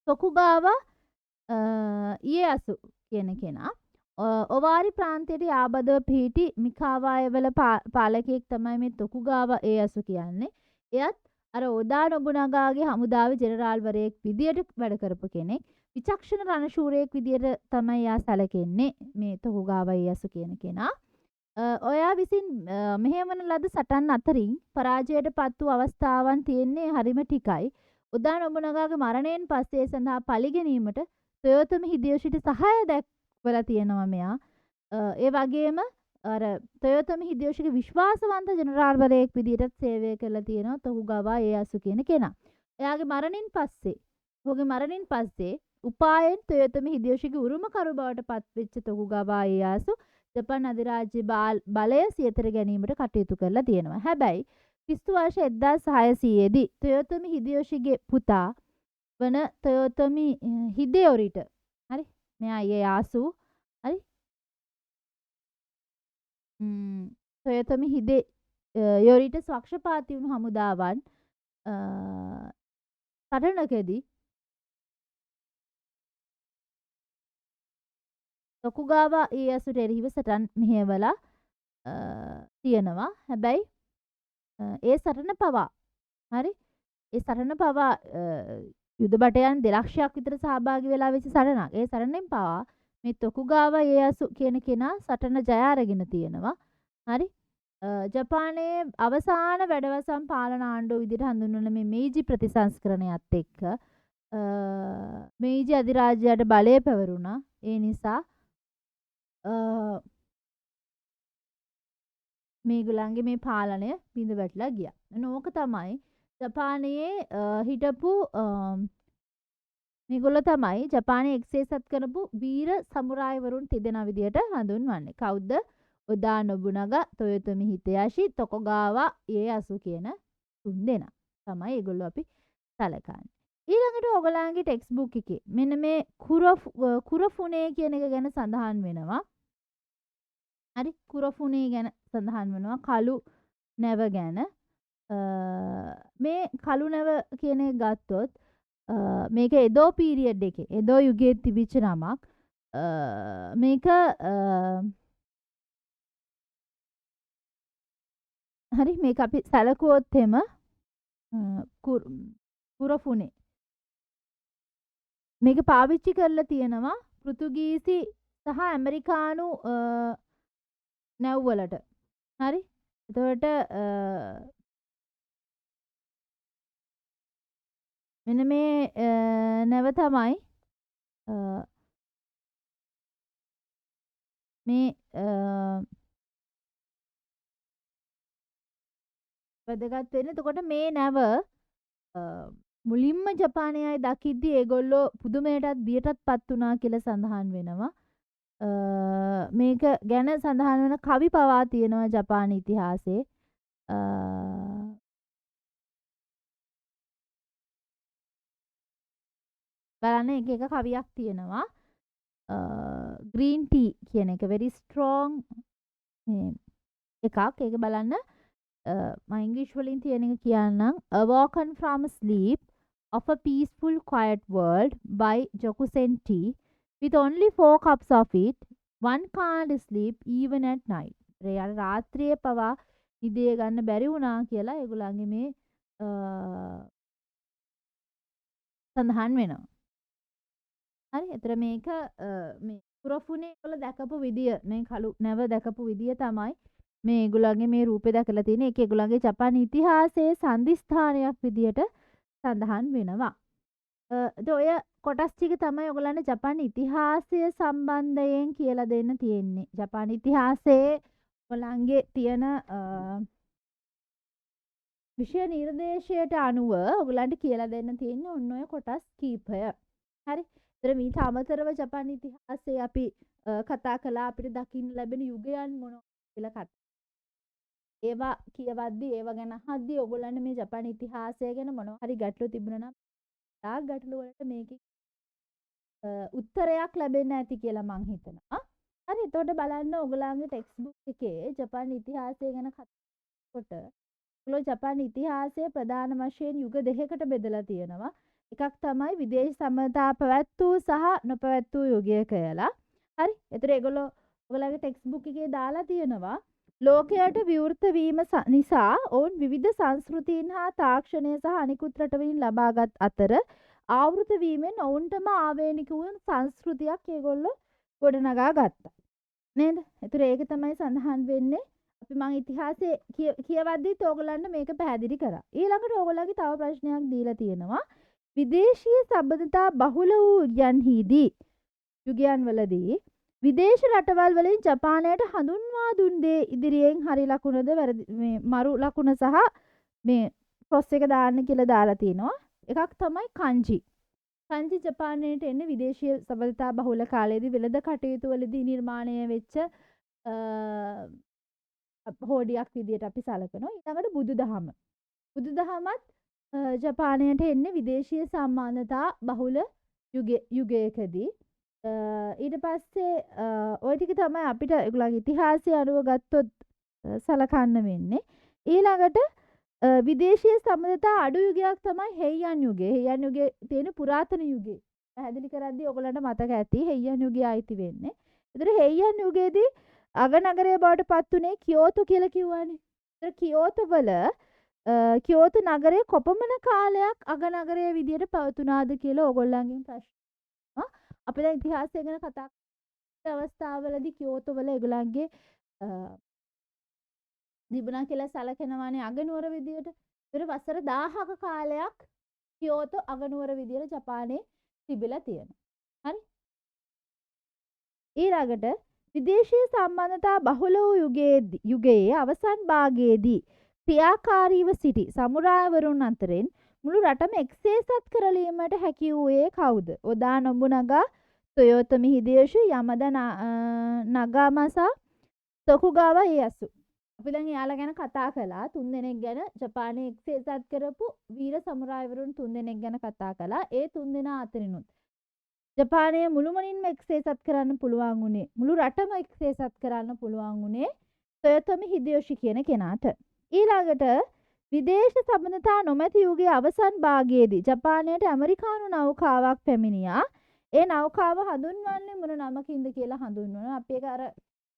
තොකුගාවා ඊයේසු කියන කෙනා ඔවාරි ප්‍රාන්තයට යාබදව පිහිටි මිකාවායවල පාලකයෙක් තමයි මේ තොකුගාවා ඊයේසු කියන්නේ. එයත් අර ඔදා නොබුනගාගේ හමුදාවේ ජෙනරාල්වරයෙක් විදියට වැඩ කරපු කෙනෙක්. විචක්ෂණ රණශූරයෙක් විදියට තමයි යා සැලකෙන්නේ මේ තොකුගාවා ඊයේසු කියන කෙනා. ඔයා විසින් මෙහෙවන ලද සටන් අතරින් පරාජයට පත් වූ අවස්ථාවන් තියෙන්නේ හරිම ටිකයි. ඔදා නොබුනගාගේ මරණයෙන් පස්සේ සඳහා පරිගැනීමට තොයෝතොමි හිදයෝෂිට සහාය දක්වලා තියෙනවා මෙයා. ඒ වගේම අර තොයෝතොමි හිදයෝෂිගේ විශ්වාසවන්ත ජෙනරාල්වරයෙක් විදිහට සේවය කරලා තියෙනවා තොකුගාවා ඊයේසු කියන කෙනා. එයාගේ මරණින් පස්සේ උපායෙන් තොයෝතොමි හිදයෝෂිගේ උරුමකරු බවට පත්වෙච්ච තොකුගාවා ඊයේසු ජපාන් අධිරාජ්‍ය බලය සියතර ගැනීමට කටයුතු කරලා තියෙනවා. හැබැයි ක්‍රිස්තු වර්ෂ 1600 දී තොයෝතොමි හිදයෝෂිගේ පුතා වන තොයෝතොමි හිදෙයොරිට හරි මෙයා ඊයේසු හරි තොයෝතොමි හිදෙයොරිට ස්වක්ෂපාතී වුණු හමුදාවන් සටනකදී තොකුගාවා ඊයේසුට එරෙහිව සටන් මෙහෙवला තියෙනවා. හැබැයි ඒ සටන පවා හරි ඒ සටන පවා යුද බටයන් 200ක් විතර සහභාගී වෙලා වෙච්ච සටනක්. ඒ සටනෙන් පවා මේ තොකුගාවා ඊයේසු කියන කෙනා සටන ජය අරගෙන තියෙනවා. හරි ජපානයේ අවසාන වැඩවසම් පාලන ආණ්ඩුව විදිහට හඳුන්වන මේ මේජි ප්‍රතිසංස්කරණයත් එක්ක මේජි අධිරාජ්‍යයට බලය පැවරුණා. ඒ නිසා මේගොල්ලන්ගේ මේ පාලනය බිඳ වැටලා ගියා. නෝක තමයි ජපානයේ හිටපු මේගොල්ලෝ තමයි ජපානයේ එක්සේසත් කරපු වීර සමුරායිවරුන් තිදෙනා විදියට හඳුන්වන්නේ. කවුද? ඔදා නොබුනගා, තොයොතොමි හිදයෂි, තොකුගාවා ඊයේසු කියන තුන්දෙනා තමයි ඒගොල්ලෝ අපි සැලකන්නේ. ඊළඟට ඔයගොල්ලන්ගේ ටෙක්ස්ට් බුක් එකේ මෙන්න මේ කුරෆුනේ කියන එක ගැන සඳහන් වෙනවා. හරි කුරෆුනේ ගැන සඳහන් වෙනවා කළු නැව ගැන. මේ කළු නැව කියන එක ගත්තොත් මේක එදෝ පීරියඩ් එකේ එදෝ යුගයේ තිබිච්ච නමක්. මේක හරි මේක අපි සැලකුවොත් එම කුරෆුනේ මේක පාවිච්චි කරලා තියෙනවා පෘතුගීසි සහ ඇමරිකානු නැව්වලට. හරි එතකොට මෙන්න මේ නැව තමයි මේ වැදගත් වෙන්නේ. එතකොට මේ නැව මුලින්ම ජපානයයි දකිද්දි ඒගොල්ලෝ පුදුමයටත් බියටත් පත් වුණා කියලා සඳහන් වෙනවා. මේක ගැන සඳහන් වෙන කවි පවා තියෙනවා ජපාන ඉතිහාසයේ. බලන්න එක එක කවියක් තියෙනවා. ග්‍රීන් ටී කියන එක very strong එකක්. ඒක බලන්න මම ඉංග්‍රීසි වලින් තියෙන එක කියන්නම්. Awoken from sleep of a peaceful quiet world by Jokusen tea with only 4 cups of it one can't sleep even at night. රාත්‍රියේ පවා ඉදිය ගන්න බැරි වුණා කියලා ඒගොල්ලන්ගේ මේ සඳහන් වෙනවා. හරි එතන මේක මේ කුරෆුනේ වල දැකපු විදිය මේ කළු නැව දැකපු විදිය තමයි මේ ඒගොල්ලන්ගේ මේ රූපේ දැකලා තියෙන එක ඒගොල්ලන්ගේ ජපාන ඉතිහාසයේ සම්දිස්ථානයක් විදියට සඳහන් වෙනවා. ඔය කොටස් ටික තමයි ඔයගොල්ලන්ට ජපාන ඉතිහාසය සම්බන්ධයෙන් කියලා දෙන්න තියෙන්නේ. ජපාන ඉතිහාසයේ ඔයගොල්ලන්ගේ තියෙන විෂය නිර්දේශයට අනුව ඔයගොල්ලන්ට කියලා දෙන්න තියෙන්නේ ඔන්න ඔය කොටස් කීපය. හරි. ඒතර මීට අමතරව ජපාන ඉතිහාසයේ අපි කතා කළා අපිට දකින්න ලැබෙන යුගයන් මොනවද කියලා කතා. ඒවා කියවද්දි ඒවා ගැන අහද්දි ඔයගොල්ලන්ට මේ ජපාන ඉතිහාසය ගැන මොනවා හරි ගැටලු තිබුණා නම් තාක් ගැටලු වලට මේකේ උත්තරයක් ලැබෙන්න ඇති කියලා මං හිතනවා. හරි එතකොට බලන්න ඔයගොල්ලන්ගේ ටෙක්ස්ට් බුක් එකේ ජපාන ඉතිහාසය ගැන කතා කරනකොට ඔයගොල්ලෝ ජපාන ඉතිහාසය ප්‍රධාන වශයෙන් යුග දෙකකට බෙදලා තියෙනවා. එකක් තමයි විදේශ සබඳතා පැවැත්වූ සහ නොපැවැත්වූ යුගය කියලා. හරි. ඒතර ඒගොල්ලෝ ඔයගලගේ ටෙක්ස්ට් බුක් එකේ දාලා තියෙනවා ලෝකයට විවෘත වීම නිසා ඔවුන් විවිධ සංස්කෘතීන් හා තාක්ෂණය සහ අනිකුත් රටවලින් ලබාගත් අතර ආවෘත වීමෙන් ඔවුන්ටම ආවේනික වූ සංස්කෘතියක් ඒගොල්ලෝ ගොඩනගා ගත්තා. නේද? ඒතර ඒක තමයි සඳහන් වෙන්නේ. අපි මං ඉතිහාසයේ කියවද්දිත් ඕගොල්ලන්ට මේක පැහැදිලි කරා. ඊළඟට ඕගොල්ලන්ගේ තව ප්‍රශ්නයක් දීලා තියෙනවා. විදේශීය සබඳතා බහුල වූ යුගයන්වලදී විදේශ රටවල් වලින් ජපානයට හඳුන්වා දුන් දේ ඉදිරියෙන් හරි ලකුණද වැරදි මේ මරු ලකුණ සහ මේ ක්‍රොස් එක දාන්න කියලා දාලා තිනවා. එකක් තමයි කන්ජි. කන්ජි ජපානයට එන්නේ විදේශීය සබඳතා බහුල කාලයේදී වෙළඳ කටයුතු වලදී නිර්මාණය වෙච්ච හෝඩියක් විදියට අපි සලකනවා. ඊළඟට බුදුදහම. බුදුදහමත් ජපානයට එන්නේ විදේශීය සම්මානතා බහුල යුගයකදී. ඊට පස්සේ ওই ටික තමයි අපිට ඒගොල්ලන්ගේ ඉතිහාසය අනුව ගත්තොත් සලකන්න වෙන්නේ. ඊළඟට විදේශීය සම්බන්ධතා අඩු යුගයක් තමයි හෙයියන් යුගය. හෙයියන් යුගයේ තියෙන පුරාතන යුගය. පැහැදිලි කරද්දී ඔයගොල්ලන්ට මතක ඇති හෙයියන් යුගය ආйти වෙන්නේ. ඒතර හෙයියන් යුගයේදී අගනගරය බවට පත් උනේ කියෝතෝ කියලා කිව්වනේ. ඒතර කියෝතෝ නගරය කොපමණ කාලයක් අගනගරයේ විදියට පවතුනාද කියලා ඕගොල්ලන්ගෙන් ප්‍රශ්න. අපි දැන් ඉතිහාසය ගැන කතා කරන අවස්ථාවවලදී කියෝතෝ වල ඒගොල්ලන්ගේ තිබුණා කියලා සැලකෙනවානේ අගනුවර විදියට. ඒතර වසර 1000ක කාලයක් කියෝතෝ අගනුවර විදියට ජපානයේ තිබිලා තියෙනවා. හරි. ඊළඟට විදේශීය සම්බන්ධතා බහුල වූ යුගයේ අවසන් භාගයේදී ක්‍රියාකාරීව සිටි සමුරායවරුන් අතරින් මුළු රටම එක්සේසත් කරලීමට හැකි වූයේ කවුද? ඔදා නොබුනගා, තොයෝතොමි හිදේෂි, යමදා නගාමසා, තොකුගාවා ඊයසු. අපි දැන් යාලා ගැන කතා කළා. 3 දෙනෙක් ගැන ජපානයේ එක්සේසත් කරපු වීර සමුරායවරුන් 3 දෙනෙක් ගැන කතා කළා. ඒ 3 දෙනා අතරිනුත් ජපානයේ මුළුමනින්ම එක්සේසත් කරන්න පුළුවන් උනේ. මුළු රටම එක්සේසත් කරන්න පුළුවන් උනේ තොයෝතොමි හිදේෂි කියන කෙනාට. ඊළඟට විදේශ සබඳතා නොමැති යුගයේ අවසන් භාගයේදී ජපානයට ඇමරිකානු නෞකාවක් පැමිණියා. ඒ නෞකාව හඳුන්වන්නේ මොන නමකින්ද කියලා හඳුන්වනවා. අපි ඒක අර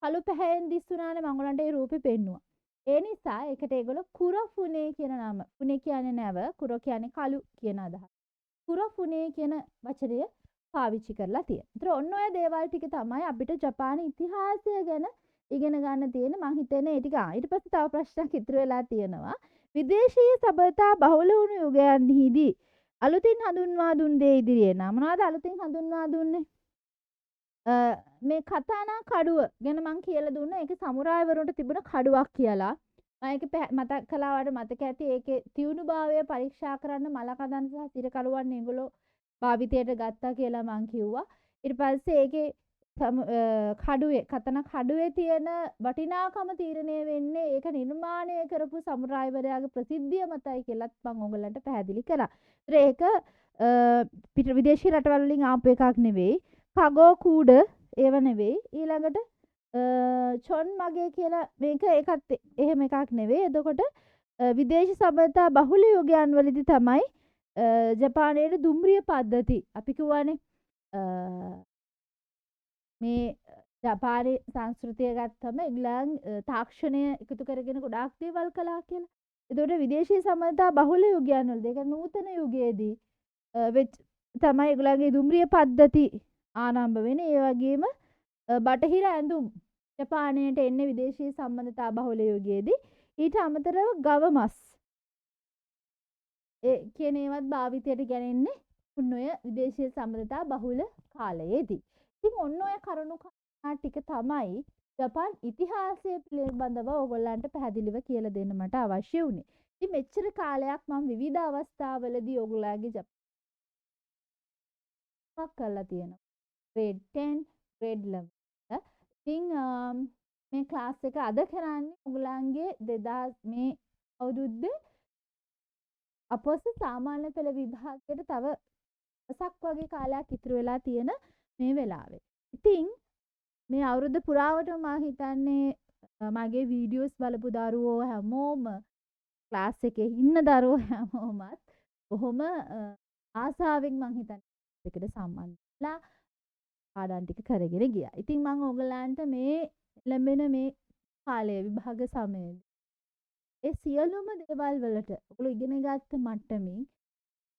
කළු පැහැයෙන් දිස්සුනානේ මම ඔයගලන්ට ඒ රූපේ පෙන්නුවා. ඒ නිසා ඒකට ඒගොල්ලෝ කුරොෆුනේ කියන නම. ෆුනේ කියන්නේ නැව, කුරො කියන්නේ කළු කියන අදහස. කුරොෆුනේ කියන වචනය පාවිච්චි කරලා තියෙනවා. ඒතර ඔන්න ඔය දේවල් ටික තමයි අපිට ජපාන ඉතිහාසය ගැන ඉගෙන ගන්න තියෙන. මං හිතන්නේ ඒ ටික ඊට පස්සේ තව ප්‍රශ්නයක් ඉතුරු වෙලා තියෙනවා. විදේශීය සබඳතා බහුල වුණු යුගයන්හිදී අලුතින් හඳුන්වා දුන් දේ ඉදිරියේ මොනවද අලුතින් හඳුන්වා දුන්නේ? මේ කතානා කඩුව ගැන මං කියලා දුන්නා. ඒක සමුරායවරුන්ට තිබුණ කඩුවක් කියලා. මම ඒක මතක් කළාට මතක ඇති. ඒකේ තියුණුභාවය පරීක්ෂා කරන්න මලකඳන් සහ සිරකලුවන් ඒගොල්ලෝ භාවිතයට ගත්තා කියලා මං කිව්වා. ඊට පස්සේ ඒකේ කඩුවේ තියෙන වටිනාකම තීරණය වෙන්නේ ඒක නිර්මාණය කරපු සමුරායවරයාගේ ප්‍රසිද්ධිය මතයි කියලාත් මම ඔයගලන්ට පැහැදිලි කළා. ඒක විදේශී රටවල් වලින් ආපු එකක් නෙවෙයි. කගෝ කූඩ ඒව නෙවෙයි. ඊළඟට චොන් මගේ කියලා මේක ඒකත් එහෙම එකක් නෙවෙයි. එතකොට විදේශ සබඳතා බහුල යුගයන් වලදී තමයි ජපානයේ දුම්රිය පද්ධති අපි කියවනේ මේ ජපානයේ සංස්කෘතිය ගත්තම ඒගොල්ලන් තාක්ෂණය එකතු කරගෙන ගොඩාක් දේවල් කළා කියලා. ඒතකොට විදේශීය සම්බන්ධතා බහුල යුගයන් වල ඒක නූතන යුගයේදී තමයි ඒගොල්ලන්ගේ දුම්රිය පද්ධති ආරම්භ වෙන්නේ. ඒ වගේම බටහිර ඇඳුම් ජපානයට එන්නේ විදේශීය සම්බන්ධතා බහුල යුගයේදී. ඊට අමතරව ගව මස් ඒ කියන ඒවත් භාවිතයට ගැනෙන්නේ ඔන්න ඔය විදේශීය සම්බන්ධතා බහුල කාලයේදී. ඉතින් ඔන්න ඔය කරුණු ටික තමයි ජපාන් ඉතිහාසය පිළිබඳව ඕගොල්ලන්ට පැහැදිලිව කියලා දෙන්න මට අවශ්‍ය වුණේ. ඉතින් මෙච්චර කාලයක් මම විවිධ අවස්ථාවලදී ඕගොල්ලන්ගේ ජපාන් කරලා තියෙනවා. grade 10, grade 11. ඉතින් මේ ක්ලාස් එක අද කරන්නේ ඕගොල්ලන්ගේ 2000 මේ අවුරුද්දේ අපොස සාමාන්‍ය පෙළ විභාගයට තව සක් වගේ කාලයක් ඉතුරු වෙලා තියෙන මේ වෙලාවේ. ඉතින් මේ අවුරුද්ද පුරාවටම මම හිතන්නේ මගේ වීඩියෝස් බලපු දරුවෝ හැමෝම ක්ලාස් එකේ ඉන්න දරුවෝ හැමෝමත් බොහොම ආසාවෙන් මං හිතන්නේ දෙකට සම්බන්ධ වෙලා පාඩම් ටික කරගෙන ගියා. ඉතින් මං ඕගලන්ට මේ ලැබෙන මේ කාලය විභාග සමයේදී ඒ සියලුම දේවල් වලට ඔයගොල්ලෝ ඉගෙන ගත්ත මට්ටමින්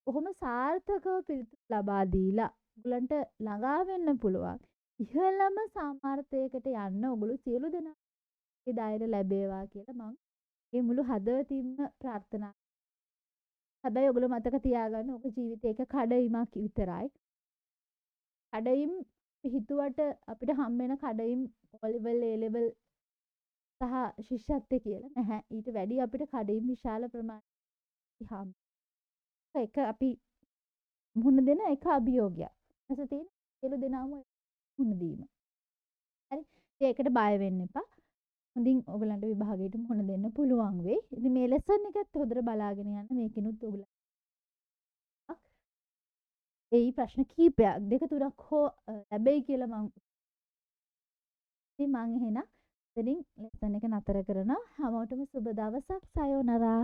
කොහොම සාර්ථකව පිළිතුරු ලබා දීලා ඔයගලන්ට ළඟා වෙන්න පුළුවන්. ඉහළම සාමාර්ථයකට යන්න ඔයගොල්ලෝ සියලු දෙනාගේ ධෛර්ය ලැබේවා කියලා මං මේ මුළු හදවතින්ම ප්‍රාර්ථනා. හැබැයි ඔයගොල්ලෝ මතක තියාගන්න ඔක ජීවිතේ එක කඩයිමක් විතරයි. කඩයිම් හිතුවට අපිට හම් වෙන කඩයිම් O-level A-level සහ ශිෂ්‍යත්වය කියලා නැහැ. ඊට වැඩි අපිට කඩයිම් විශාල ප්‍රමාණයක් හම්. ඒක අපි මුහුණ දෙන එක අභියෝගයක්. නැස තියෙන සියලු දෙනාම මුහුණ දීම. හරි. ඒකට බය වෙන්න එපා. හොඳින් ඔයගලන්ට විභාගයට මුහුණ දෙන්න පුළුවන් වෙයි. ඉතින් මේ ලෙසන් එකත් හොඳට බලාගෙන යන්න මේකිනුත් ඔයගලන්ට ඒ ප්‍රශ්න කීපයක් දෙක තුනක් හෝ ලැබෙයි කියලා මං ඉතින් මං එහෙනම් එතනින් ලෙසන් එක නතර කරනවා. හැමෝටම සුබ දවසක්. සයෝනරා.